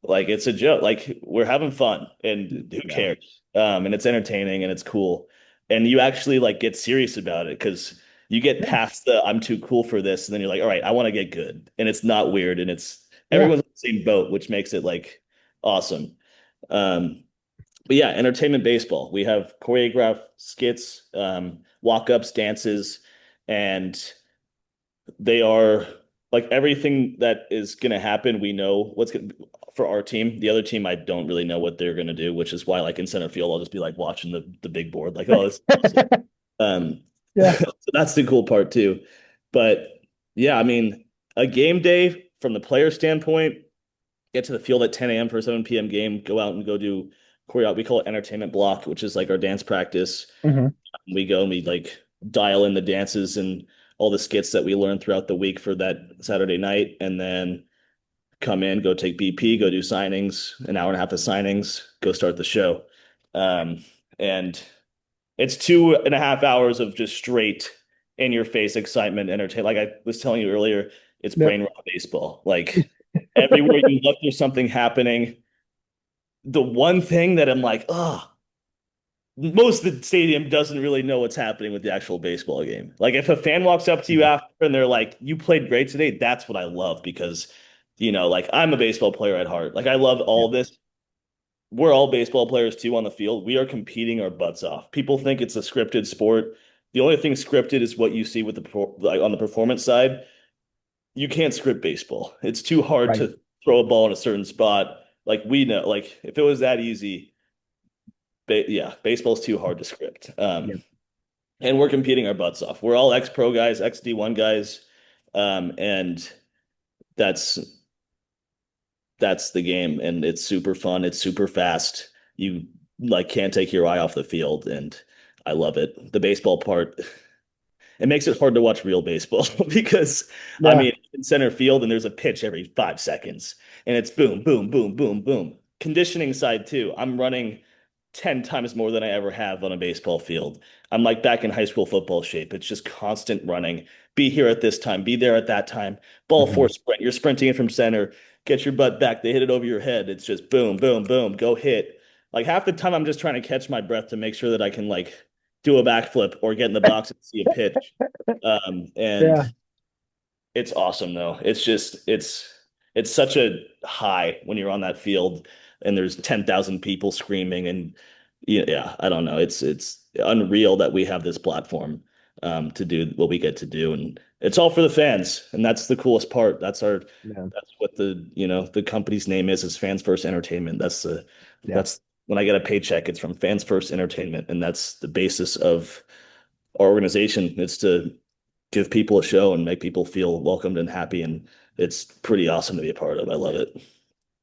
like, it's a joke. Like, we're having fun, and who Yeah. cares? And it's entertaining and it's cool, and you actually like get serious about it because you get Yeah. past the "I'm too cool for this," and then you're like, "All right, I want to get good," and it's not weird, and it's Yeah. everyone's in the same boat, which makes it like awesome. Um, but yeah, entertainment baseball. We have choreographed skits, walk-ups, dances, and they are like everything that is going to happen. We know what's going to for our team. The other team, I don't really know what they're going to do, which is why, like in center field, I'll just be like watching the big board, like, oh, this is awesome. Yeah. So that's the cool part too. But yeah, I mean, a game day from the player standpoint, get to the field at 10 a.m. for a 7 p.m. game, go out and go do choreo. We call it entertainment block, which is like our dance practice. Hmm. We go and we like dial in the dances and all the skits that we learned throughout the week for that Saturday night, and then come in, go take BP, go do signings, an hour and a half of signings, go start the show. And it's 2.5 hours of just straight in your face excitement, entertain. Like I was telling you earlier, it's Yep. brain rot baseball. Like everywhere you look, there's something happening. The one thing that I'm like, oh, most of the stadium doesn't really know what's happening with the actual baseball game. Like if a fan walks up to you Mhm. after and they're like, "You played great today," that's what I love because, like I'm a baseball player at heart. Like I love all Yeah. of this. We're all baseball players too on the field. We are competing our butts off. People think it's a scripted sport. The only thing scripted is what you see with like on the performance side. You can't script baseball. It's too hard Right. to throw a ball in a certain spot. Like we know, like if it was that easy, yeah, baseball's too hard to script. Yep. and we're competing our butts off. We're all ex-pro guys, ex-D1 guys, and that's that's the game, and it's super fun. It's super fast. You like can't take your eye off the field, and I love it. The baseball part, it makes it hard to watch real baseball because I Yeah. mean, in center field and there's a pitch every 5 seconds and it's boom, boom, boom, boom, boom. Conditioning side too. I'm running 10 times more than I ever have on a baseball field. I'm like back in high school football shape. It's just constant running. Be here at this time, be there at that time. Ball four Mhm. sprint. You're sprinting it from center. Get your butt back. They hit it over your head. It's just boom, boom, boom. Go hit. Like half the time I'm just trying to catch my breath to make sure that I can like do a backflip or get in the box and see a pitch. And Yeah. it's awesome though. It's such a high when you're on that field and there's 10,000 people screaming and yeah, I don't know. It's unreal that we have this platform to do what we get to do and it's all for the fans and that's the coolest part. Yeah. That's what the company's name is Fans First Entertainment. Yeah. That's when I get a paycheck, it's from Fans First Entertainment and that's the basis of our organization. It's to give people a show and make people feel welcomed and happy. And it's pretty awesome to be a part of. I love it.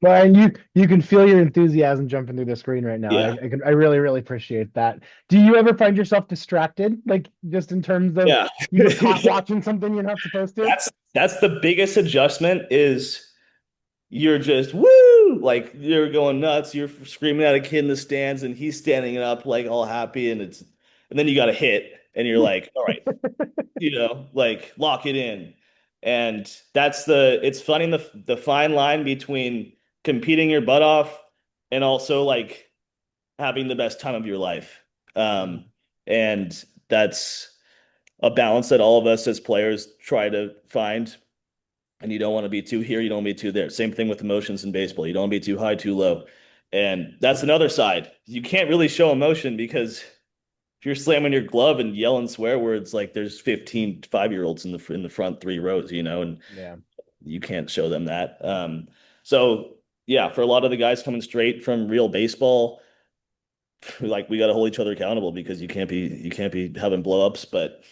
Well, and you can feel your enthusiasm jumping through the screen right now. Yeah. I really, really appreciate that. Do you ever find yourself distracted, like just in terms of Yeah. you get caught watching something you're not supposed to? That's the biggest adjustment is you're just woo, like you're going nuts. You're screaming at a kid in the stands and he's standing up like all happy and then you got a hit and you're like, all right, like lock it in. And it's funny the fine line between competing your butt off and also like having the best time of your life. Um, and that's a balance that all of us as players try to find. And you don't want to be too here, you don't want to be too there. Same thing with emotions in baseball. You don't want to be too high, too low. And that's another side. You can't really show emotion because if you're slamming your glove and yelling swear words like there's 15 5-year-olds in the front 3 rows, and Yeah. you can't show them that. So yeah, for a lot of the guys coming straight from real baseball, like we got to hold each other accountable because you can't be having blowups. But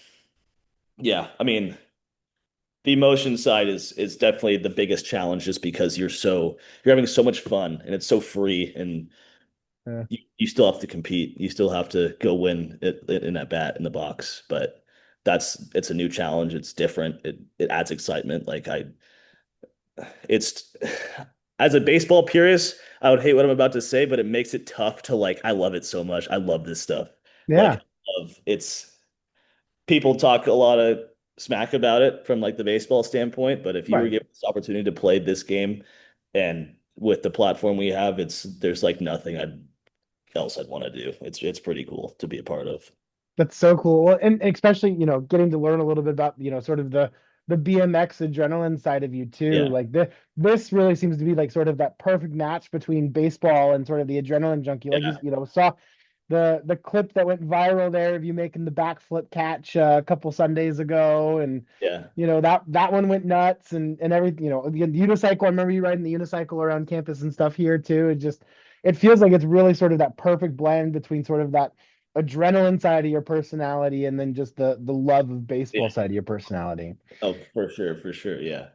yeah, I mean, the emotion side is definitely the biggest challenge just because you're having so much fun and it's so free and Yeah. you still have to compete. You still have to go win it in that bat in the box. But it's a new challenge. It's different. It adds excitement. It's as a baseball purist, I would hate what I'm about to say, but it makes it tough to like. I love it so much. I love this stuff. Like, Yeah. it's people talk a lot of smack about it from like the baseball standpoint, but if you were Right. given this opportunity to play this game and with the platform we have, there's like nothing I'd want to do. It's pretty cool to be a part of. That's so cool. Well, and especially, getting to learn a little bit about, sort of the BMX adrenaline side of you too. Yeah, Like this really seems to be like sort of that perfect match between baseball and sort of the adrenaline junkie. Like yeah, saw the clip that went viral there of you making the backflip catch a couple Sundays ago, and yeah, that one went nuts and everything. The unicycle. I remember you riding the unicycle around campus and stuff here too. It feels like it's really sort of that perfect blend between sort of that adrenaline side of your personality and then just the love of baseball yeah. side of your personality. Oh, for sure. Yeah.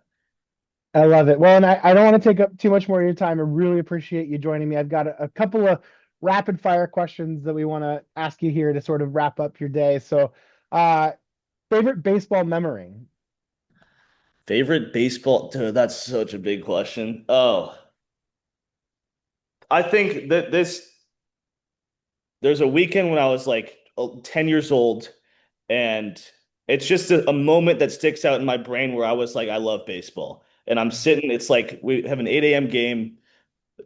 I love it. Well, and I don't want to take up too much more of your time. I really appreciate you joining me. I've got a couple of rapid fire questions that we want to ask you here to sort of wrap up your day. So, uh, favorite baseball memory? Favorite baseball? Dude, that's such a big question. Oh, I think that there's a weekend when I was like 10 years old, and it's just a moment that sticks out in my brain where I was like, I love baseball. And I'm sitting, it's like we have an 8 a.m. game.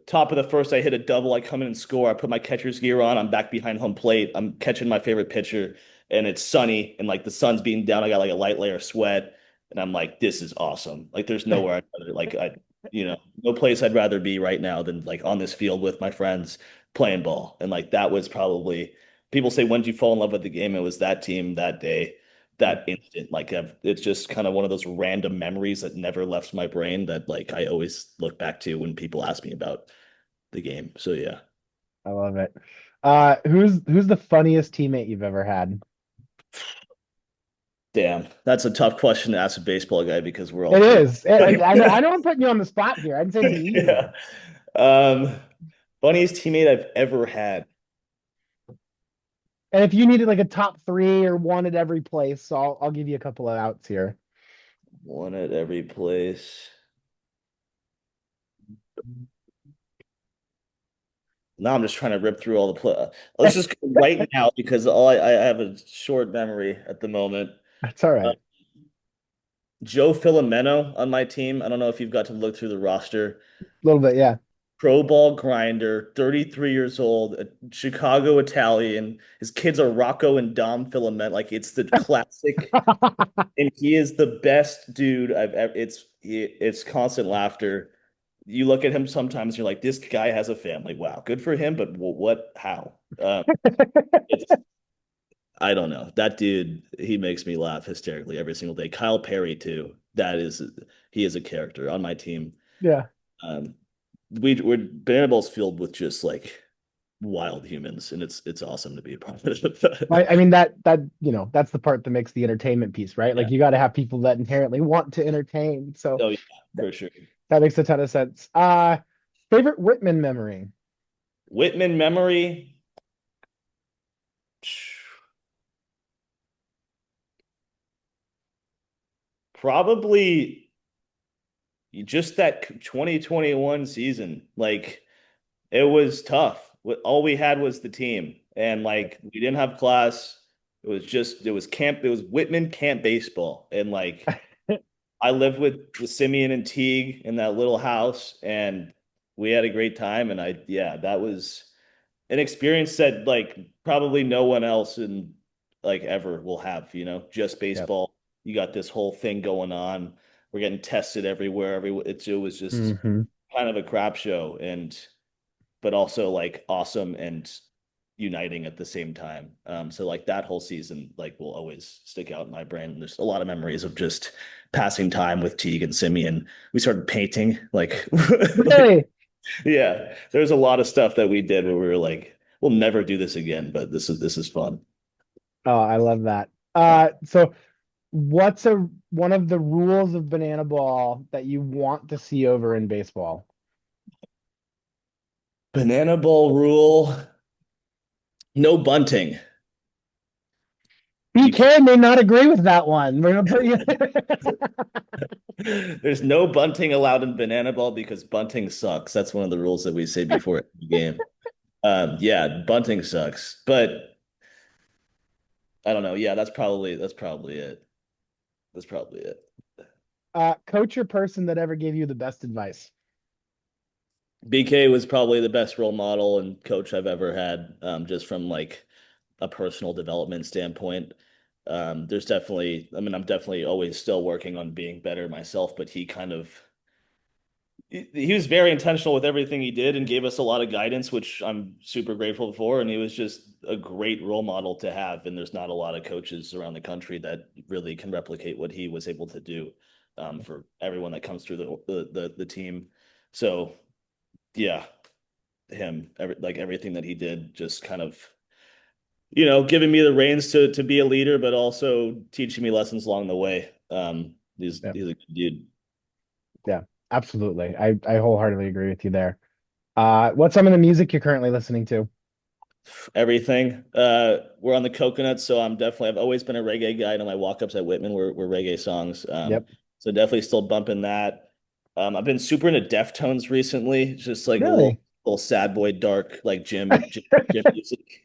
Top of the first, I hit a double. I come in and score. I put my catcher's gear on. I'm back behind home plate. I'm catching my favorite pitcher, and it's sunny, and like the sun's beating down. I got like a light layer of sweat, and I'm like, this is awesome. Like, there's nowhere I'd rather, no place I'd rather be right now than like on this field with my friends playing ball. And like that was probably people say, when did you fall in love with the game? It was that team, that day, that instant. It's just kind of one of those random memories that never left my brain that like I always look back to when people ask me about the game. So yeah. I love it. Who's the funniest teammate you've ever had? Damn, that's a tough question to ask a baseball guy because we're all It pretty. is. I know I'm putting you on the spot here. I didn't say anything easy. Yeah. Um, Funniest teammate I've ever had. And if you needed like a top three or one at every place, I'll give you a couple of outs here. One at every place. Now I'm just trying to rip through all the play. Let's just go right now because I have a short memory at the moment. That's all Uh, right. Joe Filomeno on my team. I don't know if you've got to look through the roster. A little bit, yeah. Pro ball grinder, 33 years old, a Chicago Italian. His kids are Rocco and Dom Filament. Like it's the classic, and he is the best dude I've ever. It's constant laughter. You look at him sometimes, you're like, this guy has a family. Wow, good for him. But what? How? It's I don't know. That dude, he makes me laugh hysterically every single day. Kyle Perry too. He is a character on my team. Yeah. Um, we're Banana Ball's filled with just like wild humans, and it's awesome to be a part of it. I mean that that's the part that makes the entertainment piece, right? Yeah. Like you got to have people that inherently want to entertain. So Oh yeah, that, for sure. that makes a ton of sense. Favorite Whitman memory. Whitman memory. Probably just that 2021 season. Like it was tough. All we had was the team, and like we didn't have class. It was camp. It was Whitman camp baseball, and like I lived with Simeon and Teague in that little house, and we had a great time. And yeah, that was an experience that like probably no one else in like ever will have, just Yep. baseball. You got this whole thing going on. We're getting tested everywhere. It was just Hmm. kind of a crap show and but also like awesome and uniting at the same time. So like that whole season like will always stick out in my brain. There's a lot of memories of just passing time with Teague and Simeon. We started painting like like Really? yeah, there's a lot of stuff that we did where we were like, we'll never do this again, but this is fun. Oh, I love that. Yeah. So what's a one of the rules of banana ball that you want to see over in baseball? Banana ball rule, no bunting. You BK may not agree with that one. We're gonna put you. There's no bunting allowed in banana ball because bunting sucks. That's one of the rules that we say before the game. Yeah, bunting sucks, but I don't know. Yeah, that's probably it. That's probably it. Coach or person that ever gave you the best advice? BK was probably the best role model and coach I've ever had, just from like a personal development standpoint. There's definitely, I mean, I'm definitely always still working on being better myself, but he was very intentional with everything he did and gave us a lot of guidance, which I'm super grateful for. And he was just a great role model to have. And there's not a lot of coaches around the country that really can replicate what he was able to do, for everyone that comes through the team. So yeah, like everything that he did, just kind of giving me the reins to be a leader, but also teaching me lessons along the way. Yeah, He's a good dude. yeah, absolutely. I wholeheartedly agree with you there. What's some of the music you're currently listening to? Everything. We're on the coconuts, so I've always been a reggae guy. And my walk-ups at Whitman were reggae songs. Yep. So definitely still bumping that. I've been super into Deftones recently, just like a little Really? little sad boy dark like Jim music.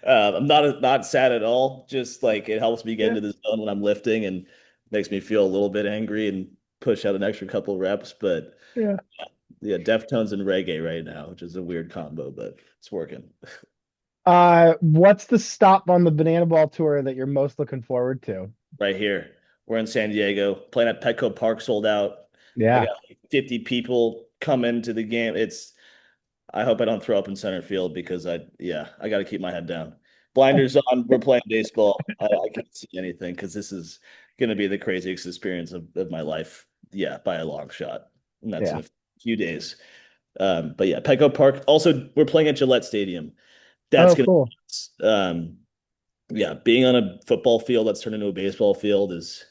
I'm not sad at all. Just like it helps me get Yeah, into the zone when I'm lifting and makes me feel a little bit angry and push out an extra couple reps. But yeah. yeah, Deftones and reggae right now, which is a weird combo, but it's working. What's the stop on the Banana Ball tour that you're most looking forward to? Right here. We're in San Diego, playing at Petco Park, sold out. I Yeah. got like 50 people come into the game. I hope I don't throw up in center field because I got to keep my head down. Blinders on, we're playing baseball. I can't see anything because this is going to be the craziest experience of my life. Yeah, by a long shot. And that's in Yeah. a few days. But yeah, Petco Park. Also, we're playing at Gillette Stadium. That's Oh, going cool. to, yeah, being on a football field that's turned into a baseball field is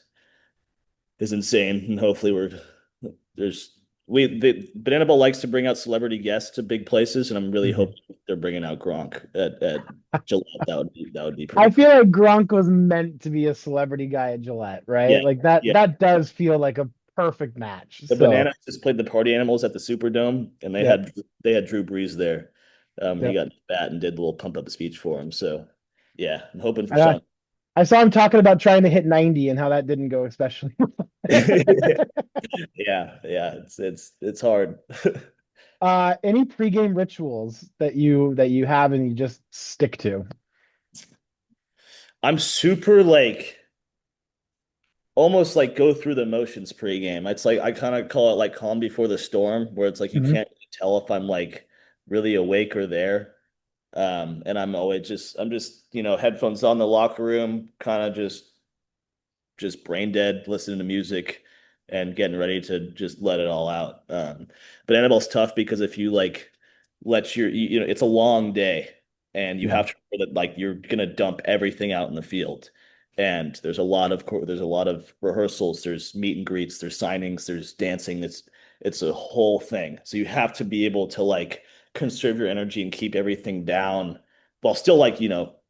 insane. And hopefully there's the Banana Bowl likes to bring out celebrity guests to big places, and I'm really Mhm. hoping they're bringing out Gronk at Gillette. That would be I pretty feel cool. like Gronk was meant to be a celebrity guy at Gillette, Yeah, right? Like that yeah. that does feel like a perfect match. The So, Bananas just played the Party Animals at the Superdome, and they yep, had Drew Brees there. He yep. got bat and did a little pump up speech for him. So yeah, I'm hoping for I, Sean. I saw him talking about trying to hit 90 and how that didn't go especially well. Yeah, yeah, it's hard. Any pregame rituals that you have and you just stick to? I'm super like almost like go through the motions pregame. It's like I kind of call it like calm before the storm, where it's like you Mhm. can't really tell if I'm like really awake or there. And I'm just, headphones on the locker room, kind of just brain dead, listening to music and getting ready to just let it all out. But Annabelle's tough because if you like it's a long day and you Yeah, have to remember that like you're gonna dump everything out in the field. And there's a lot of rehearsals, there's meet and greets, there's signings, there's dancing. It's a whole thing. So you have to be able to like conserve your energy and keep everything down while still like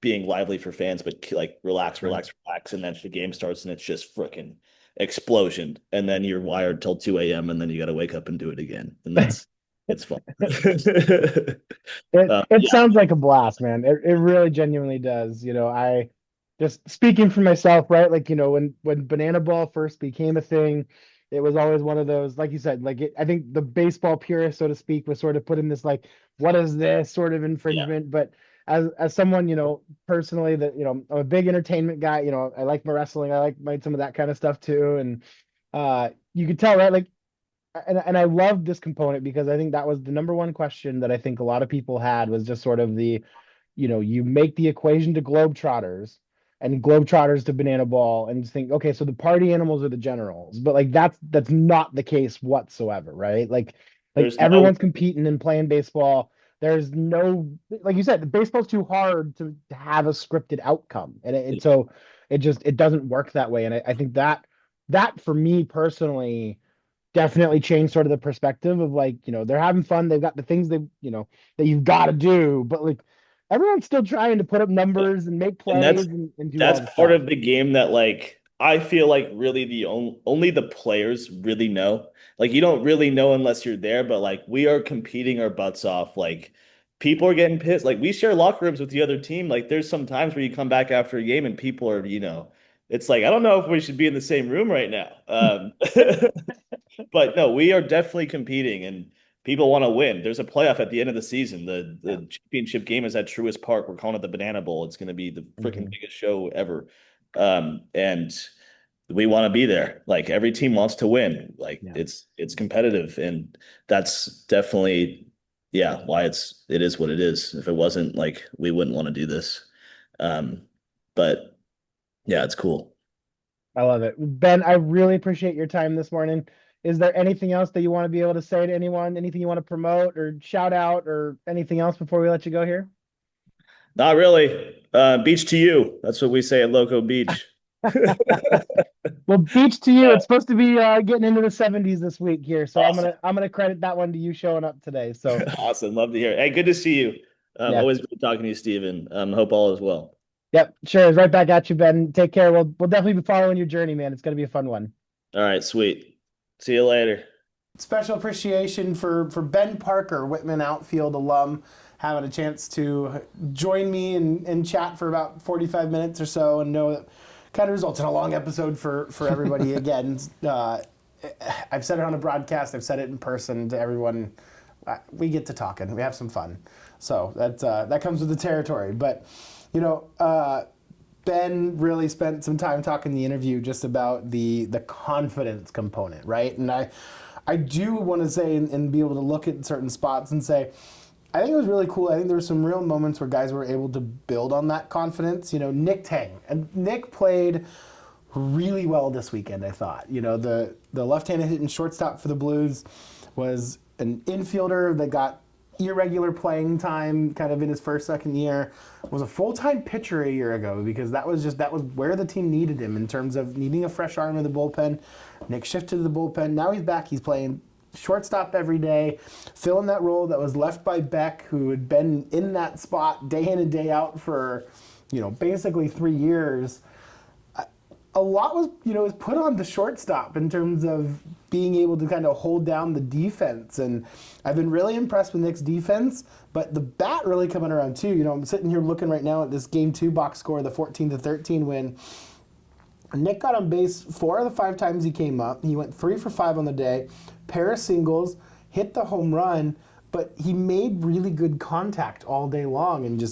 being lively for fans, but like relax, right. relax, relax, and then the game starts and it's just freaking explosion, and then you're wired till 2 a.m. and then you got to wake up and do it again, and it's fun. It Yeah, sounds like a blast, man. It really genuinely does. I just speaking for myself, right? Like, when Banana Ball first became a thing, it was always one of those, like you said, like I think the baseball purist, so to speak, was sort of put in this like, what is this sort of yeah, infringement? But as someone, personally that, I'm a big entertainment guy, I like my wrestling, I like some of that kind of stuff too. And you could tell, right? Like and I love this component because I think that was the number one question that I think a lot of people had was just sort of you make the equation to Globetrotters and Globetrotters to Banana Ball and think, okay, so the party animals are the generals, but like that's not the case whatsoever, right? Like there's no everyone's competing and playing baseball. There's no, like you said, the baseball's too hard to have a scripted outcome, and so it doesn't work that way. And I think that for me personally definitely changed sort of the perspective of like, they're having fun. They've got the things that you've got to do, but like everyone's still trying to put up numbers and make and plays and do all that's the part stuff. of the game that like I feel like really only the players really know. Like you don't really know unless you're there, but like we are competing our butts off. Like people are getting pissed. Like we share locker rooms with the other team. Like there's some times where you come back after a game and people are, it's like I don't know if we should be in the same room right now. But no, we are definitely competing and people want to win. There's a playoff at the end of the season. The Yeah. the championship game is at Truist Park. We're calling it the Banana Bowl. It's going to be the freaking Mhm. biggest show ever. And we want to be there. Like every team wants to win. Like Yeah. it's competitive and that's definitely yeah, why it is what it is. If it wasn't like we wouldn't want to do this. Um but yeah, it's cool. I love it. Ben, I really appreciate your time this morning. Is there anything else that you want to be able to say to anyone? Anything you want to promote or shout out or anything else before we let you go here? Not really. Beach to you. That's what we say at Loco Beach. Well, beach to you. It's supposed to be getting into the 70s this week here, so I'm Awesome. gonna I'm gonna credit that one to you showing up today. So Awesome. Love to hear it. Hey, good to see you. yeah, Always great talking to you, Steven. Hope all is well. yep, sure. Right back at you, Ben. Take care. We'll definitely be following your journey, man. It's gonna be a fun one. All right, sweet. See you later. Special appreciation for Ben Parker, Whitman outfield alum, having a chance to join me and chat for about 45 minutes or so, and know that kind of results in a long episode for everybody. Again, I've said it on a broadcast, I've said it in person to everyone. We get to talking, we have some fun, so that comes with the territory. But you know. Ben really spent some time talking in the interview just about the confidence component, right? And I do want to say and be able to look at certain spots and say, I think it was really cool. I think there were some real moments where guys were able to build on that confidence. Nick Tang. And Nick played really well this weekend, I thought. The left-handed hitting shortstop for the Blues was an infielder that got irregular playing time kind of in his second year, was a full-time pitcher a year ago because that was where the team needed him in terms of needing a fresh arm in the bullpen. Nick shifted to the bullpen. Now he's back. He's playing shortstop every day, filling that role that was left by Beck, who had been in that spot day in and day out for, basically 3 years. A lot was put on the shortstop in terms of being able to kind of hold down the defense. And I've been really impressed with Nick's defense, but the bat really coming around too. I'm sitting here looking right now at this Game 2 box score, the 14-13 win. Nick got on base 4 of the 5 times he came up. He went 3 for 5 on the day, pair of singles, hit the home run, but he made really good contact all day long. And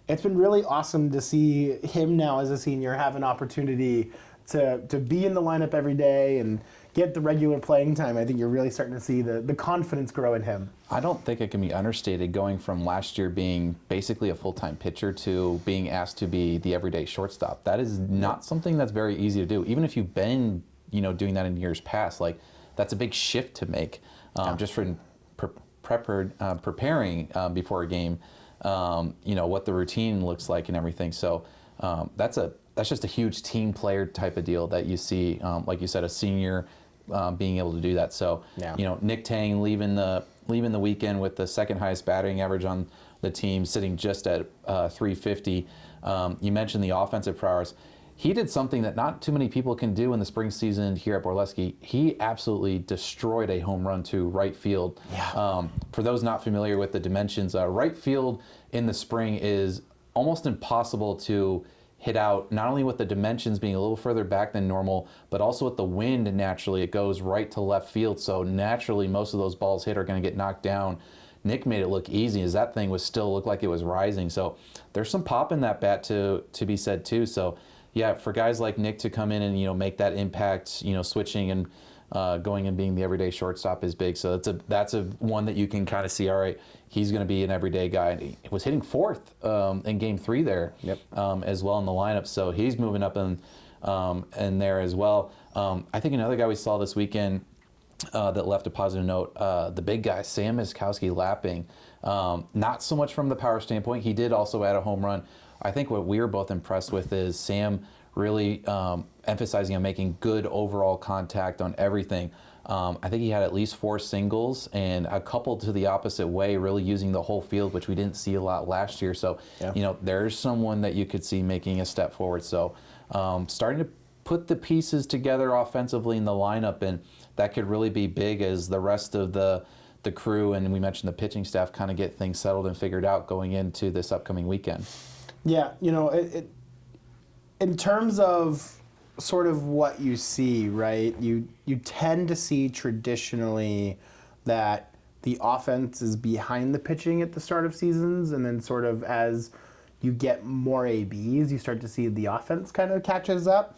it's been really awesome to see him now as a senior have an opportunity to be in the lineup every day and get the regular playing time. I think you're really starting to see the confidence grow in him. I don't think it can be understated going from last year being basically a full-time pitcher to being asked to be the everyday shortstop. That is not something that's very easy to do. Even if you've been, doing that in years past, that's a big shift to make just for preparing before a game, what the routine looks like and everything. So that's just a huge team player type of deal that you see, like you said, a senior being able to do that. So, Nick Tang leaving the weekend with the second highest batting average on the team, sitting just at 350. You mentioned the offensive prowess. He did something that not too many people can do in the spring season here at Borleski. He absolutely destroyed a home run to right field. Yeah. For those not familiar with the dimensions, right field in the spring is almost impossible to hit out, not only with the dimensions being a little further back than normal, but also with the wind. Naturally, it goes right to left field. So naturally, most of those balls hit are going to get knocked down. Nick made it look easy as that thing was still looked like it was rising. So there's some pop in that bat to be said too. So yeah, for guys like Nick to come in and make that impact, switching and going and being the everyday shortstop is big. So that's a one that you can kind of see. All right, he's going to be an everyday guy. And he was hitting 4th in Game 3 there, as well in the lineup. So he's moving up in there as well. I think another guy we saw this weekend that left a positive note, the big guy, Sam Miskowski lapping. Not so much from the power standpoint. He did also add a home run. I think what we were both impressed with is Sam really emphasizing on making good overall contact on everything. I think he had at least 4 singles and a couple to the opposite way, really using the whole field, which we didn't see a lot last year. So, there's someone that you could see making a step forward. So, starting to put the pieces together offensively in the lineup, and that could really be big as the rest of the crew, and we mentioned the pitching staff, kind of get things settled and figured out going into this upcoming weekend. Yeah, in terms of sort of what you see, right? You tend to see traditionally that the offense is behind the pitching at the start of seasons, and then sort of as you get more ABs, you start to see the offense kind of catches up.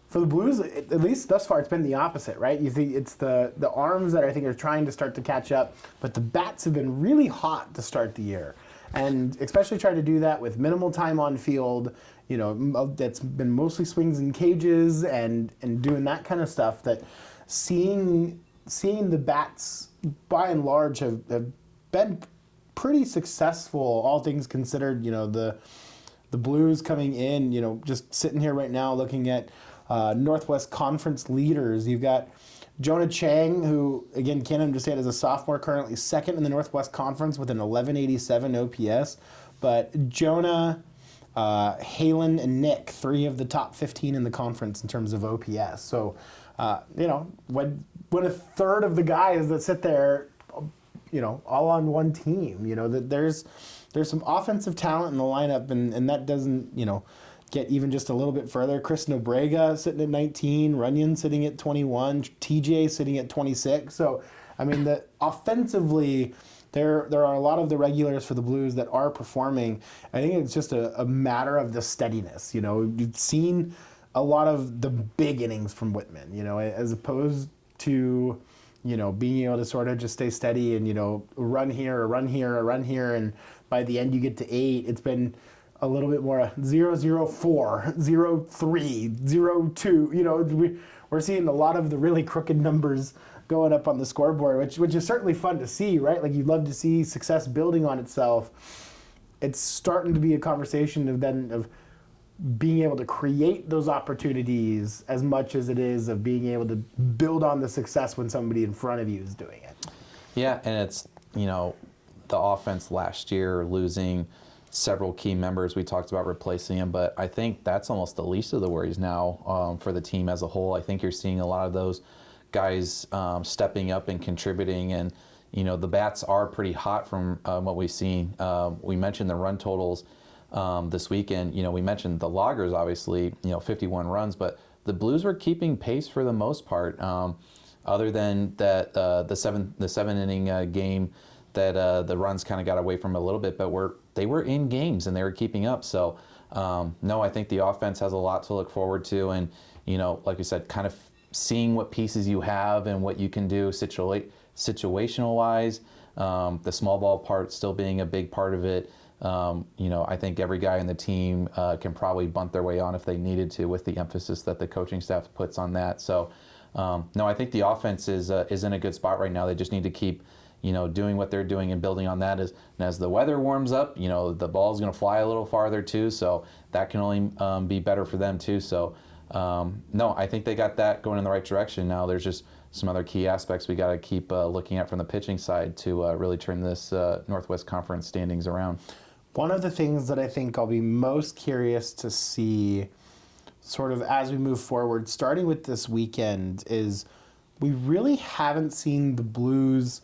For the Blues, at least thus far, it's been the opposite, right? You think it's the arms that I think are trying to start to catch up, but the bats have been really hot to start the year. And especially trying to do that with minimal time on field, that's been mostly swings and cages and doing that kind of stuff, that seeing the bats by and large have been pretty successful, all things considered. The Blues coming in, just sitting here right now looking at Northwest Conference leaders. You've got Jonah Chang, who, again, can't understand as a sophomore, currently second in the Northwest Conference with an 1187 OPS. But Jonah, Halen, and Nick, 3 of the top 15 in the conference in terms of OPS. So, when a third of the guys that sit there, all on one team, that there's some offensive talent in the lineup, and that doesn't, get even just a little bit further. Chris Nobrega sitting at 19, Runyon sitting at 21, TJ sitting at 26. So, offensively, there are a lot of the regulars for the Blues that are performing. I think it's just a matter of the steadiness. You've seen a lot of the big innings from Whitman, as opposed to, being able to sort of just stay steady and, run here, or run here, or run here, and by the end you get to 8. It's been a little bit more 0-0-4, 0-3, 0-2. We're seeing a lot of the really crooked numbers going up on the scoreboard, which is certainly fun to see, right? Like, you'd love to see success building on itself. It's starting to be a conversation of being able to create those opportunities as much as it is of being able to build on the success when somebody in front of you is doing it. Yeah, and it's, the offense last year losing several key members. We talked about replacing them, but I think that's almost the least of the worries now for the team as a whole. I think you're seeing a lot of those guys stepping up and contributing, and the bats are pretty hot from what we've seen. We mentioned the run totals this weekend. We mentioned the loggers, obviously, 51 runs, but the Blues were keeping pace for the most part. Other than that, the seven inning game that the runs kind of got away from a little bit, but they were in games and they were keeping up. So no, I think the offense has a lot to look forward to, and like we said, kind of seeing what pieces you have and what you can do situational wise. The small ball part still being a big part of it. I think every guy in the team can probably bunt their way on if they needed to, with the emphasis that the coaching staff puts on that. So, no, I think the offense is in a good spot right now. They just need to keep, doing what they're doing and building on that. And as the weather warms up, the ball's going to fly a little farther too. So that can only be better for them too. So, no, I think they got that going in the right direction. Now there's just some other key aspects we got to keep looking at from the pitching side to really turn this Northwest Conference standings around. One of the things that I think I'll be most curious to see sort of as we move forward, starting with this weekend, is we really haven't seen the Blues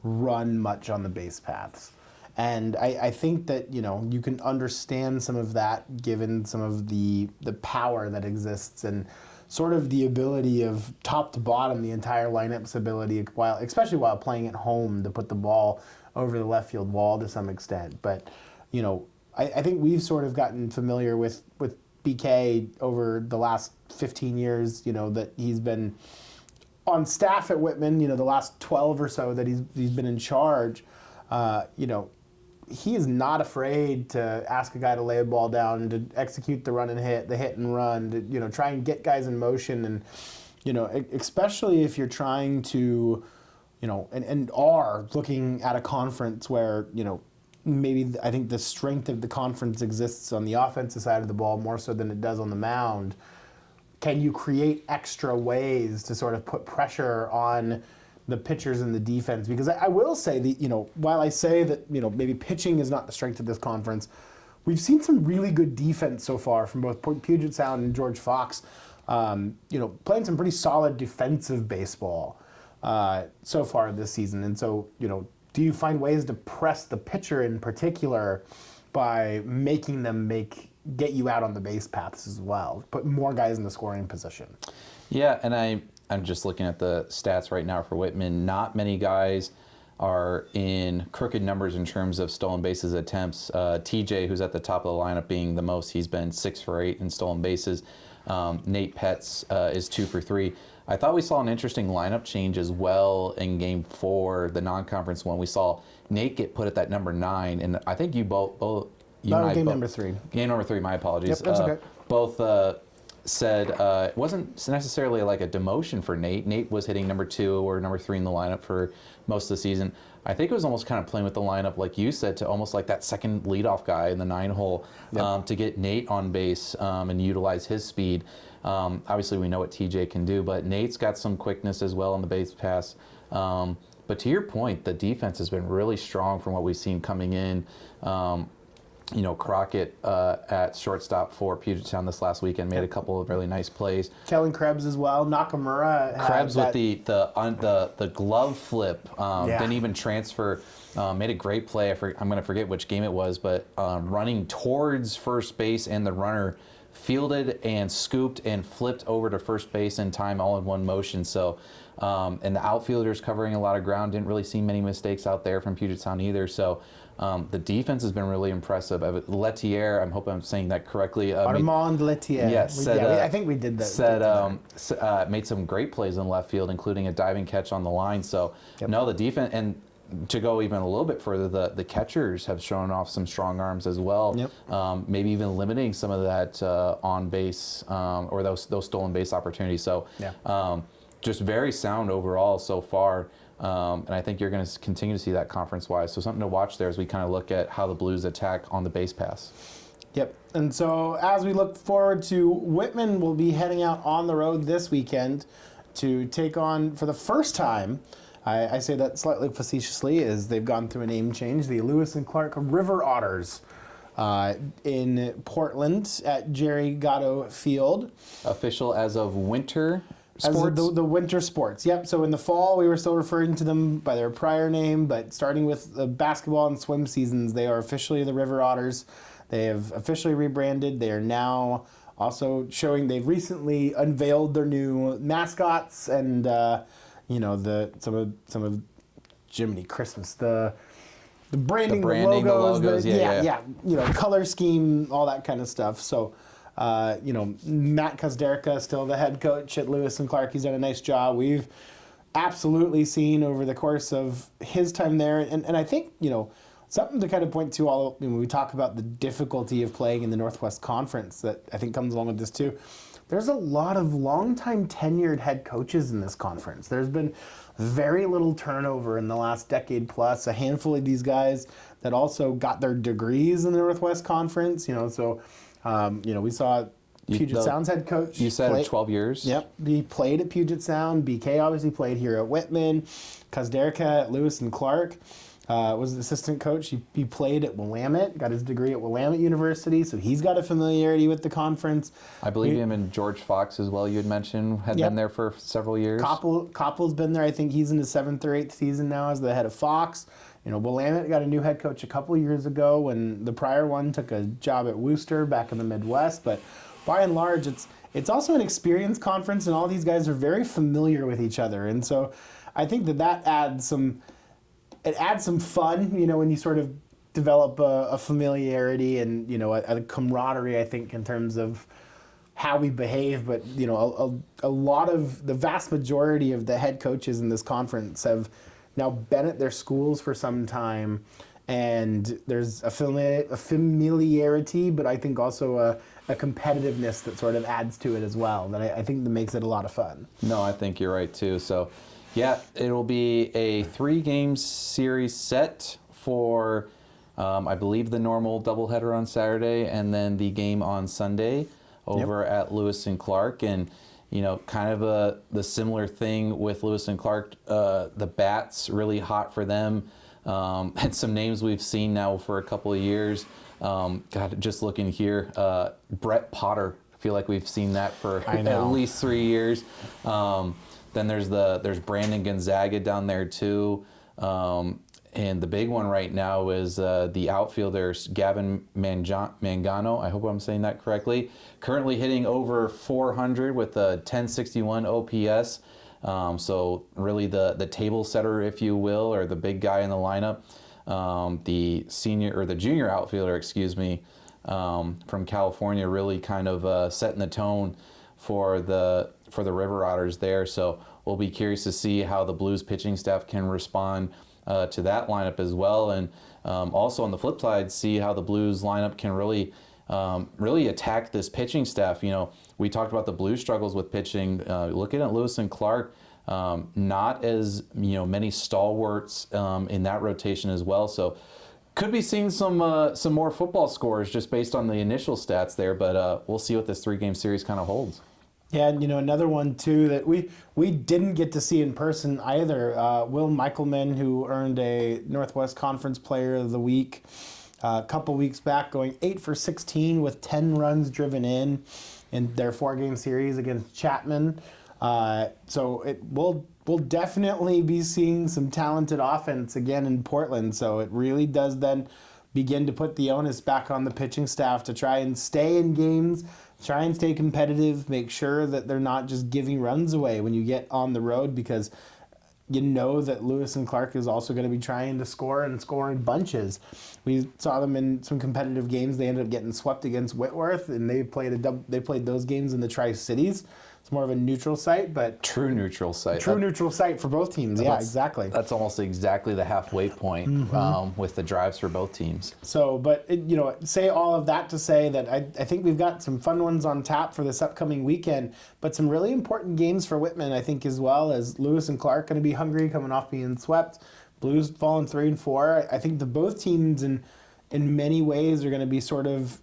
run much on the base paths. And I think that, you can understand some of that given some of the power that exists and sort of the ability of top to bottom, the entire lineup's ability, especially while playing at home, to put the ball over the left field wall to some extent. But I think we've sort of gotten familiar with BK over the last 15 years, that he's been on staff at Whitman, the last 12 or so that he's been in charge. He is not afraid to ask a guy to lay a ball down, to execute the run and hit, the hit and run, to try and get guys in motion. And, especially if you're trying to, and are looking at a conference where, maybe I think the strength of the conference exists on the offensive side of the ball more so than it does on the mound. Can you create extra ways to sort of put pressure on the pitchers and the defense? Because I will say that, while I say that, maybe pitching is not the strength of this conference, we've seen some really good defense so far from both Puget Sound and George Fox, playing some pretty solid defensive baseball so far this season. And so, do you find ways to press the pitcher in particular by making them get you out on the base paths as well, put more guys in the scoring position? Yeah, and I'm just looking at the stats right now for Whitman. Not many guys are in crooked numbers in terms of stolen bases attempts. TJ, who's at the top of the lineup, being the most, he's been 6 for 8 in stolen bases. Nate Petz is 2 for 3. I thought we saw an interesting lineup change as well in Game 4, the non-conference one. We saw Nate get put at that number 9, and I think you number 3. Game number 3, my apologies. Yep, that's okay. Both said it wasn't necessarily like a demotion for Nate. Nate was hitting number 2 or number 3 in the lineup for most of the season. I think it was almost kind of playing with the lineup, like you said, to almost like that second leadoff guy in the 9-hole to get Nate on base and utilize his speed. Obviously, we know what TJ can do, but Nate's got some quickness as well on the base pass. But to your point, the defense has been really strong from what we've seen coming in. Crockett at shortstop for Puget Sound this last weekend made a couple of really nice plays. Kellen Krebs as well. Nakamura. Krebs with the glove flip. Didn't even transfer. Made a great play. I'm going to forget which game it was, but running towards first base, and the runner fielded and scooped and flipped over to first base in time, all in one motion. So, and the outfielders covering a lot of ground. Didn't really see many mistakes out there from Puget Sound either. So. The defense has been really impressive. Lettier, I hope I'm saying that correctly. Armand Lettier. Yes. I think we did that. Made some great plays in left field, including a diving catch on the line. So, no, the defense, and to go even a little bit further, the catchers have shown off some strong arms as well. Yep. Maybe even limiting some of that on base or those stolen base opportunities. So, just very sound overall so far. And I think you're going to continue to see that conference-wise. So something to watch there as we kind of look at how the Blues attack on the base pass. Yep. And so as we look forward to Whitman, will be heading out on the road this weekend to take on, for the first time, I say that slightly facetiously, as they've gone through a name change, the Lewis and Clark River Otters in Portland at Jerry Gatto Field. Official as of winter As sports? the winter sports. Yep. So in the fall, we were still referring to them by their prior name, but starting with the basketball and swim seasons, they are officially the River Otters. They have officially rebranded. They are now also showing, they've recently unveiled their new mascots and some of Jiminy Christmas, the branding, the logos, yeah. Color scheme, all that kind of stuff. So Matt Kazderka, still the head coach at Lewis and Clark. He's done a nice job. We've absolutely seen over the course of his time there, and I think, something to kind of point to when we talk about the difficulty of playing in the Northwest Conference, that I think comes along with this too. There's a lot of longtime tenured head coaches in this conference. There's been very little turnover in the last decade plus. A handful of these guys that also got their degrees in the Northwest Conference. We saw Puget Sound's head coach. You said 12 years? Yep. He played at Puget Sound. BK obviously played here at Whitman. Kazderka at Lewis and Clark. Was the assistant coach. He played at Willamette, got his degree at Willamette University, so he's got a familiarity with the conference. I believe him and George Fox as well, you had mentioned, had been there for several years. Koppel's been there. I think he's in his 7th or 8th season now as the head of Fox. Willamette got a new head coach a couple years ago when the prior one took a job at Worcester back in the Midwest. But by and large, it's also an experienced conference, and all these guys are very familiar with each other. And so I think that adds some... It adds some fun, when you sort of develop a familiarity and, a camaraderie, I think, in terms of how we behave. But, a lot of, the vast majority of the head coaches in this conference have now been at their schools for some time. And there's a familiarity, but I think also a competitiveness that sort of adds to it as well, that I think that makes it a lot of fun. No, I think you're right, too. So... yeah, it'll be a 3-game series set for, I believe, the normal doubleheader on Saturday and then the game on Sunday over at Lewis and Clark. And, kind of the similar thing with Lewis and Clark, the bats really hot for them. And some names we've seen now for a couple of years. Just looking here, Brett Potter. I feel like we've seen that for at least 3 years. Then there's Brandon Gonzaga down there too, and the big one right now is the outfielders Gavin Mangano. I hope I'm saying that correctly. Currently hitting over 400 with a 1061 OPS. So really the table setter, if you will, or the big guy in the lineup. The junior outfielder, from California, really kind of setting the tone for the River Otters there. So we'll be curious to see how the Blues pitching staff can respond to that lineup as well. And also on the flip side, see how the Blues lineup can really attack this pitching staff. We talked about the Blues struggles with pitching. Looking at Lewis and Clark, not as many stalwarts in that rotation as well. So could be seeing some more football scores just based on the initial stats there, but we'll see what this 3-game series kind of holds. Yeah, and another one too that we didn't get to see in person either. Will Michelman, who earned a Northwest Conference Player of the Week a couple weeks back, going 8 for 16 with 10 runs driven in their 4-game series against Chapman. So we'll definitely be seeing some talented offense again in Portland. So it really does then begin to put the onus back on the pitching staff to try and stay in games, try and stay competitive, make sure that they're not just giving runs away when you get on the road, because that Lewis and Clark is also going to be trying to score and score in bunches. We saw them in some competitive games. They ended up getting swept against Whitworth, and they played those games in the Tri-Cities. It's more of a neutral site, but True neutral site. neutral site for both teams. Yeah, exactly. That's almost exactly the halfway point with the drives for both teams. So, but say all of that to say that I think we've got some fun ones on tap for this upcoming weekend, but some really important games for Whitman, I think, as well, as Lewis and Clark going to be hungry coming off being swept. Blues falling 3-4. I think both teams in many ways are going to be sort of,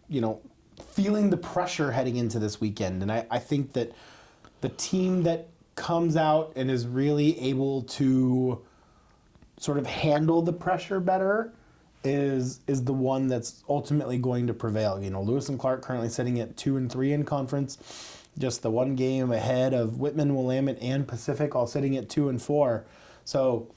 feeling the pressure heading into this weekend. And I think that the team that comes out and is really able to sort of handle the pressure better is the one that's ultimately going to prevail. Lewis and Clark currently sitting at 2-3 in conference, just the one game ahead of Whitman, Willamette, and Pacific, all sitting at 2-4. So,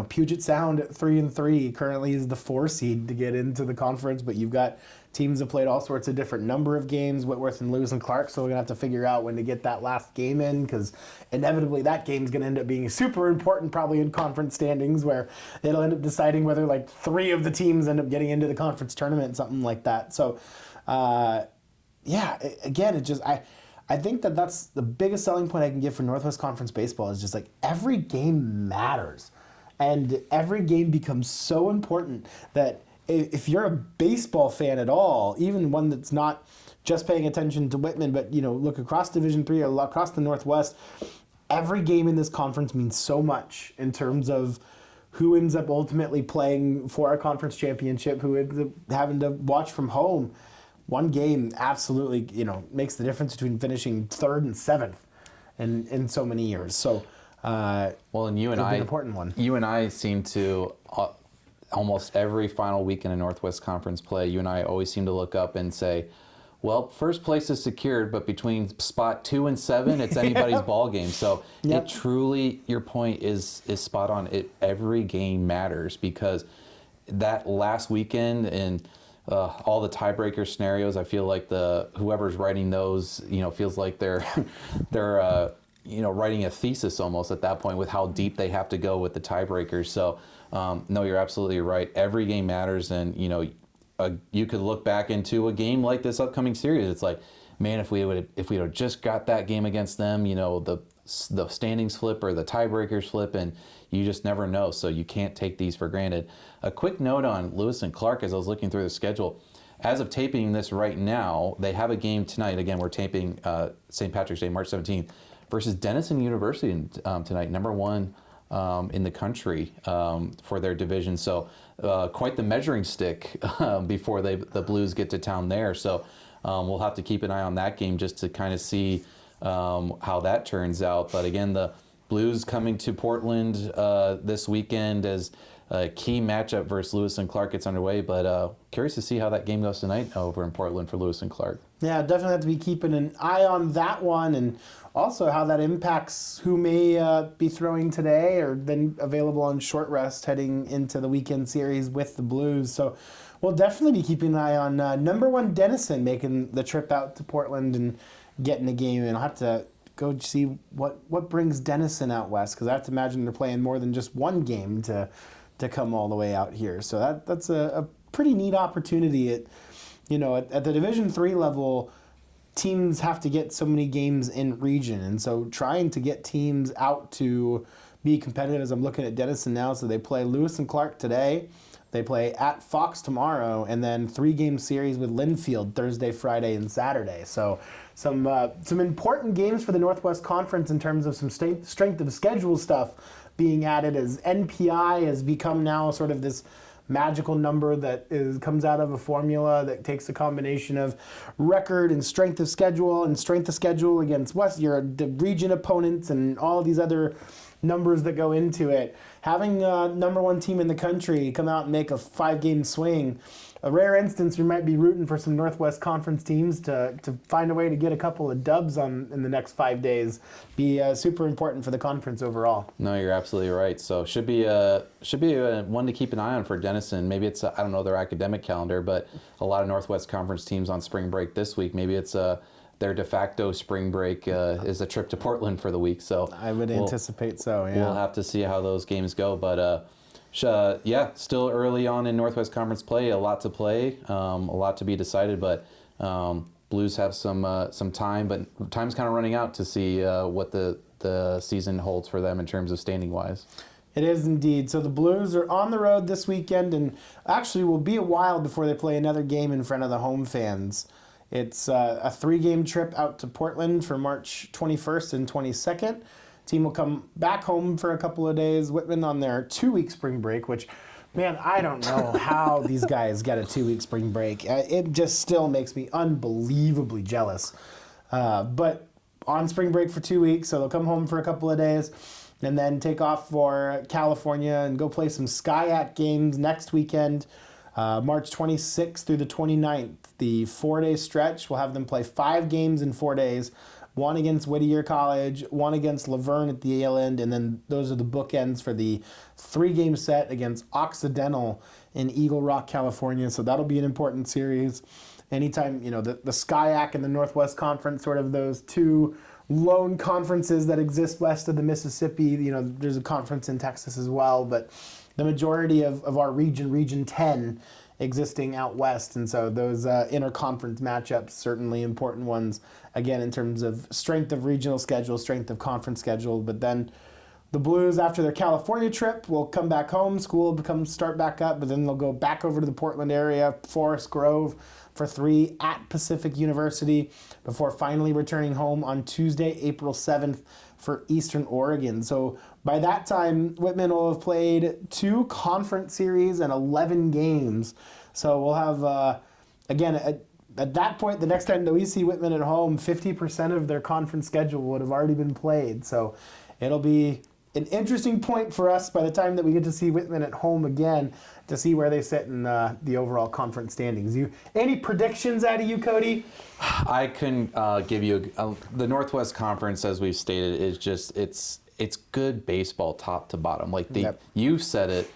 Puget Sound at 3-3 currently is the 4 seed to get into the conference, but you've got teams that played all sorts of different number of games, Whitworth and Lewis and Clark, so we're going to have to figure out when to get that last game in, because inevitably that game's going to end up being super important probably in conference standings, where it'll end up deciding whether 3 of the teams end up getting into the conference tournament, something like that. So, again, it just... I think that's the biggest selling point I can give for Northwest Conference baseball is just every game matters. And every game becomes so important that if you're a baseball fan at all, even one that's not just paying attention to Whitman, but look across Division III or across the Northwest, every game in this conference means so much in terms of who ends up ultimately playing for a conference championship, who ends up having to watch from home. One game absolutely, makes the difference between finishing 3rd and 7th in so many years. So. And you and an important one. You and I seem to almost every final weekend in Northwest Conference play. You and I always seem to look up and say, "Well, first place is secured, but between spot 2 and 7, it's anybody's ball game." So it truly, your point is spot on. Every game matters, because that last weekend and all the tiebreaker scenarios, I feel like whoever's writing those, feels like they're writing a thesis almost at that point with how deep they have to go with the tiebreakers. So, no, you're absolutely right. Every game matters, and you could look back into a game like this upcoming series. It's like, man, if we would have just got that game against them, the standings flip or the tiebreakers flip, and you just never know. So you can't take these for granted. A quick note on Lewis and Clark as I was looking through the schedule. As of taping this right now, they have a game tonight. Again, we're taping St. Patrick's Day, March 17th. Versus Denison University tonight, number 1 in the country for their division. So quite the measuring stick before the Blues get to town there. So we'll have to keep an eye on that game just to kind of see how that turns out. But again, the Blues coming to Portland this weekend as a key matchup versus Lewis and Clark gets underway. But curious to see how that game goes tonight over in Portland for Lewis and Clark. Yeah, definitely have to be keeping an eye on that one, and also how that impacts who may be throwing today or then available on short rest heading into the weekend series with the Blues. So we'll definitely be keeping an eye on number 1 Denison making the trip out to Portland and getting a game. And I'll have to go see what brings Denison out west, because I have to imagine they're playing more than just one game to come all the way out here. So that's a pretty neat opportunity. At the Division III level, teams have to get so many games in region, and so trying to get teams out to be competitive, as I'm looking at Denison now, so they play Lewis and Clark today, they play at Fox tomorrow, and then 3-game series with Linfield Thursday, Friday, and Saturday. So some important games for the Northwest Conference in terms of some strength of schedule stuff being added, as NPI has become now sort of this magical number that comes out of a formula that takes a combination of record and strength of schedule against your region opponents and all these other numbers that go into it. Having a number 1 team in the country come out and make a 5-game swing, a rare instance, we might be rooting for some Northwest Conference teams to find a way to get a couple of dubs in the next 5 days. Be super important for the conference overall. No, you're absolutely right. So should be a one to keep an eye on for Denison. Maybe it's I don't know their academic calendar, but a lot of Northwest Conference teams on spring break this week. Maybe it's their de facto spring break is a trip to Portland for the week. So I would anticipate so. Yeah. We'll have to see how those games go, but. Still early on in Northwest Conference play, a lot to play, a lot to be decided, but Blues have some time, but time's kind of running out to see what the season holds for them in terms of standing wise. It is indeed. So the Blues are on the road this weekend, and actually will be a while before they play another game in front of the home fans. It's a 3-game trip out to Portland for March 21st and 22nd. Team will come back home for a couple of days. Whitman on their 2-week spring break, which, man, I don't know how these guys get a 2-week spring break. It just still makes me unbelievably jealous. But on spring break for 2 weeks, so they'll come home for a couple of days and then take off for California and go play some Skyac games next weekend, March 26th through the 29th. The 4-day stretch will have them play 5 games in 4 days, 1 against Whittier College, 1 against Laverne at the Yale end, and then those are the bookends for the 3-game set against Occidental in Eagle Rock, California. So that'll be an important series. Anytime, the Skyac and the Northwest Conference, sort of those two lone conferences that exist west of the Mississippi. There's a conference in Texas as well, but the majority of our region 10, existing out west. And so those interconference matchups, certainly important ones, again, in terms of strength of regional schedule, strength of conference schedule. But then the Blues, after their California trip, will come back home. School will start back up, but then they'll go back over to the Portland area, Forest Grove, for 3 at Pacific University before finally returning home on Tuesday, April 7th for Eastern Oregon. So by that time, Whitman will have played 2 conference series and 11 games. So we'll have, again, at that point, the next time that we see Whitman at home, 50% of their conference schedule would have already been played. So it'll be an interesting point for us by the time that we get to see Whitman at home again to see where they sit in the overall conference standings. Any predictions out of you, Cody? I can give you the Northwest Conference, as we've stated, is just it's good baseball top to bottom. Like you said it,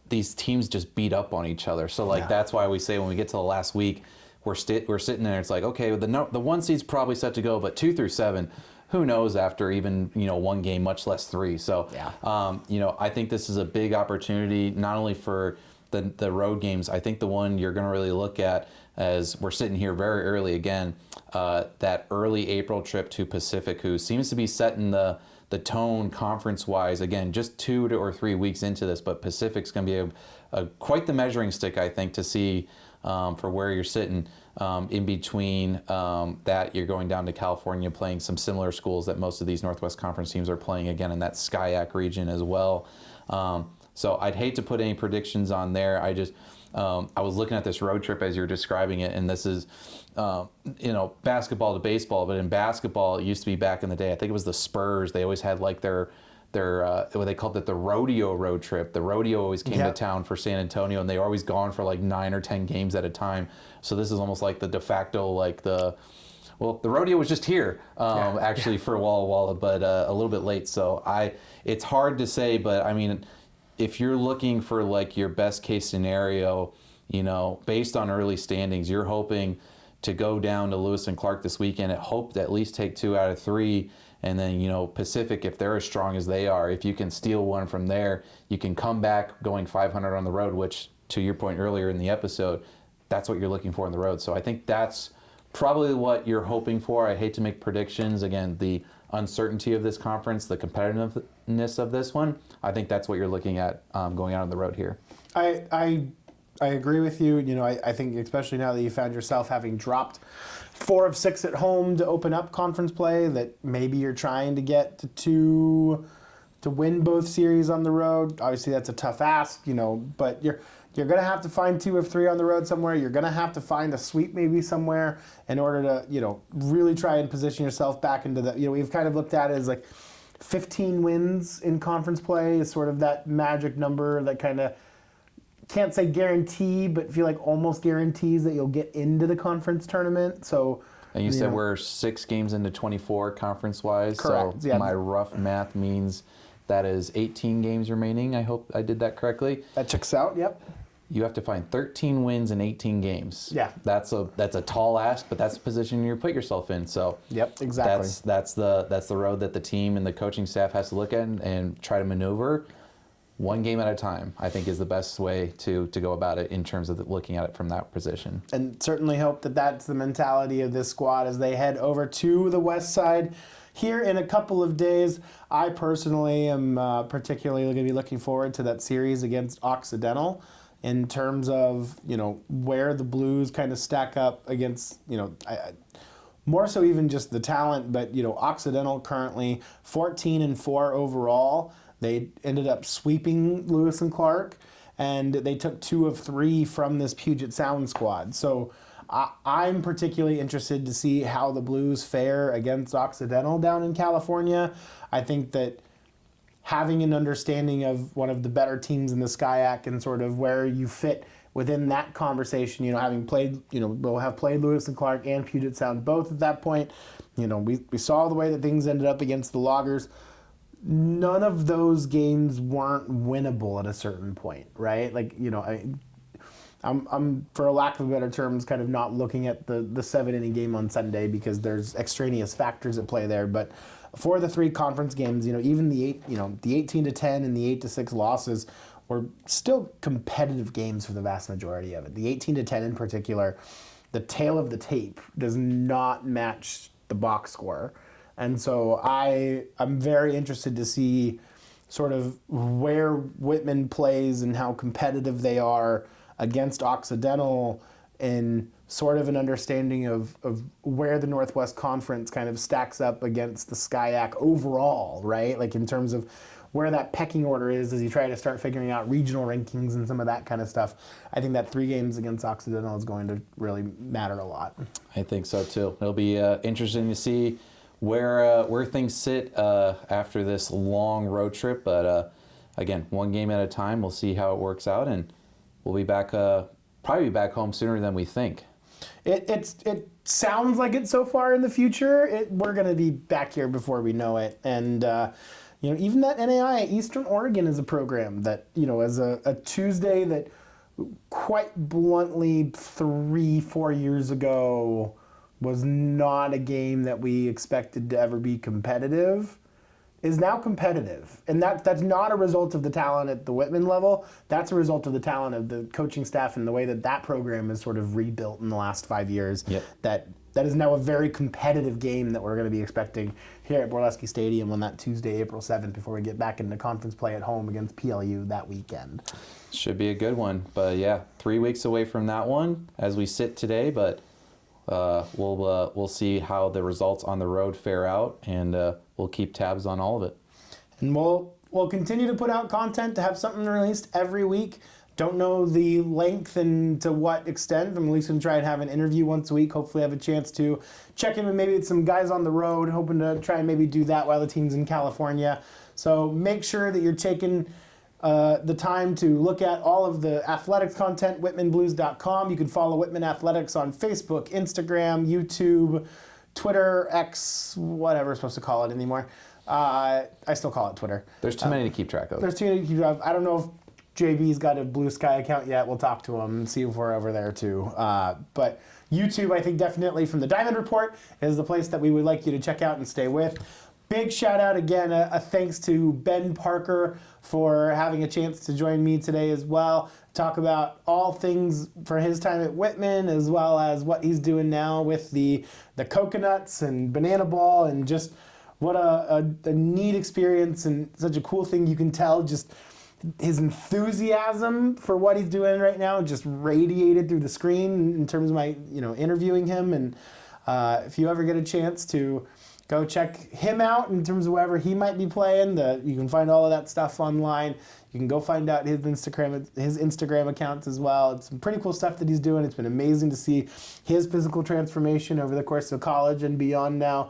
these teams just beat up on each other. So that's why we say when we get to the last week, we're sitting there. It's like, okay, the 1 seed's probably set to go, but 2 through 7. Who knows after even 1 game, much less 3. So I think this is a big opportunity not only for the road games. I think the one you're going to really look at as we're sitting here very early again, that early April trip to Pacific, who seems to be setting the tone conference wise. Again, just 2 or 3 weeks into this, but Pacific's going to be quite the measuring stick, I think, to see for where you're sitting. In between that, you're going down to California playing some similar schools that most of these Northwest Conference teams are playing, again, in that Skyac region as well. So I'd hate to put any predictions on there. I was looking at this road trip as you're describing it, and this is, basketball to baseball, but in basketball, it used to be back in the day, I think it was the Spurs, they always had like their what they called it, the rodeo road trip. The rodeo always came to town for San Antonio, and they were always gone for like 9 or 10 games at a time. So this is almost like the de facto, the rodeo was just here actually for Walla Walla, but a little bit late. So it's hard to say, but I mean, if you're looking for like your best case scenario, based on early standings, you're hoping to go down to Lewis and Clark this weekend and hope to at least take 2 out of 3. And then, Pacific, if they're as strong as they are, if you can steal one from there, you can come back going 500 on the road, which, to your point earlier in the episode, that's what you're looking for on the road. So I think that's probably what you're hoping for. I hate to make predictions. Again, the uncertainty of this conference, the competitiveness of this one, I think that's what you're looking at going out on the road here. I agree with you. I think especially now that you found yourself having dropped 4 of 6 at home to open up conference play, that maybe you're trying to get to 2 to win both series on the road. Obviously, that's a tough ask, but you're going to have to find 2 of 3 on the road somewhere. You're going to have to find a sweep maybe somewhere in order to, really try and position yourself back into the, we've kind of looked at it as like 15 wins in conference play is sort of that magic number that kind of, can't say guarantee, but feel like almost guarantees that you'll get into the conference tournament. So, and you said we're 6 games into 24 conference-wise. Correct. So my rough math means that is 18 games remaining. I hope I did that correctly. That checks out. Yep. You have to find 13 wins in 18 games. Yeah. That's a tall ask, but that's the position you put yourself in. So yep, exactly. That's the road that the team and the coaching staff has to look at and try to maneuver. one game at a time, I think, is the best way to go about it in terms of looking at it from that position. And certainly hope that that's the mentality of this squad as they head over to the West Side here in a couple of days. I personally am particularly going to be looking forward to that series against Occidental in terms of, where the Blues kind of stack up against, more so even just the talent, but, Occidental currently 14-4 overall. They ended up sweeping Lewis and Clark, and they took 2 of 3 from this Puget Sound squad. So I'm particularly interested to see how the Blues fare against Occidental down in California. I think that having an understanding of one of the better teams in the SCIAC and sort of where you fit within that conversation, having played, we'll have played Lewis and Clark and Puget Sound both at that point. We saw the way that things ended up against the Loggers. None of those games weren't winnable at a certain point, right? I'm for a lack of better terms, kind of not looking at the 7-inning game on Sunday because there's extraneous factors at play there. But for the 3 conference games, even the 18-10 and the 8-6 losses were still competitive games for the vast majority of it. The 18-10 in particular, the tail of the tape does not match the box score. And so I'm very interested to see sort of where Whitman plays and how competitive they are against Occidental and sort of an understanding of where the Northwest Conference kind of stacks up against the SCIAC overall, right? Like in terms of where that pecking order is as you try to start figuring out regional rankings and some of that kind of stuff. I think that 3 games against Occidental is going to really matter a lot. I think so too. It'll be interesting to see where things sit after this long road trip, but again, one game at a time. We'll see how it works out, and we'll be back, probably be back home sooner than we think. It sounds like it so far in the future. We're going to be back here before we know it, and even that NAI Eastern Oregon is a program that as a Tuesday that quite bluntly 3-4 years ago was not a game that we expected to ever be competitive, is now competitive. And that's not a result of the talent at the Whitman level. That's a result of the talent of the coaching staff and the way that program is sort of rebuilt in the last 5 years. Yep. That is now a very competitive game that we're going to be expecting here at Borleski Stadium on that Tuesday, April 7th, before we get back into conference play at home against PLU that weekend. Should be a good one. But yeah, 3 weeks away from that one as we sit today, but we'll see how the results on the road fare out, and we'll keep tabs on all of it. And we'll continue to put out content to have something released every week. Don't know the length and to what extent. I'm at least going to try and have an interview once a week. Hopefully have a chance to check in with maybe some guys on the road, hoping to try and maybe do that while the team's in California. So make sure that you're taking the time to look at all of the athletics content, whitmanblues.com. You can follow Whitman Athletics on Facebook, Instagram, YouTube, Twitter, X, whatever we're supposed to call it anymore. I still call it Twitter. There's too many to keep track of. There's too many to keep track of. I don't know if JB's got a Blue Sky account yet. We'll talk to him and see if we're over there too. But YouTube, I think definitely from the Diamond Report is the place that we would like you to check out and stay with. Big shout out again, a thanks to Ben Parker for having a chance to join me today as well. Talk about all things for his time at Whitman, as well as what he's doing now with the coconuts and banana ball, and just what a neat experience and such a cool thing. You can tell just his enthusiasm for what he's doing right now just radiated through the screen in terms of my interviewing him. And if you ever get a chance to go check him out in terms of wherever he might be playing, you can find all of that stuff online. You can go find out his Instagram accounts as well. It's some pretty cool stuff that he's doing. It's been amazing to see his physical transformation over the course of college and beyond now.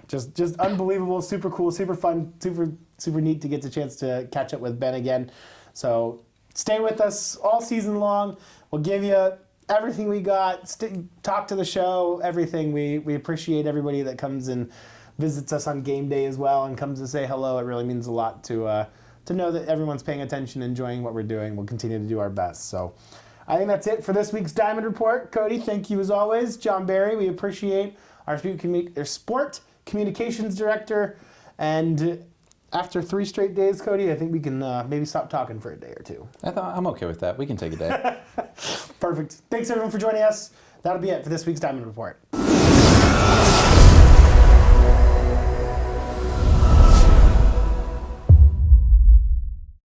Just unbelievable, super cool, super fun, super neat to get the chance to catch up with Ben again. So stay with us all season long. We'll give you everything we got. Talk to the show, everything. We appreciate everybody that comes and visits us on game day as well and comes to say hello. It really means a lot to know that everyone's paying attention, enjoying what we're doing. We'll continue to do our best. So I think that's it for this week's Diamond Report. Cody, thank you as always. John Barry, we appreciate our sport communications director. And After 3 straight days, Cody, I think we can maybe stop talking for a day or two. I'm okay with that. We can take a day. Perfect. Thanks everyone for joining us. That'll be it for this week's Diamond Report.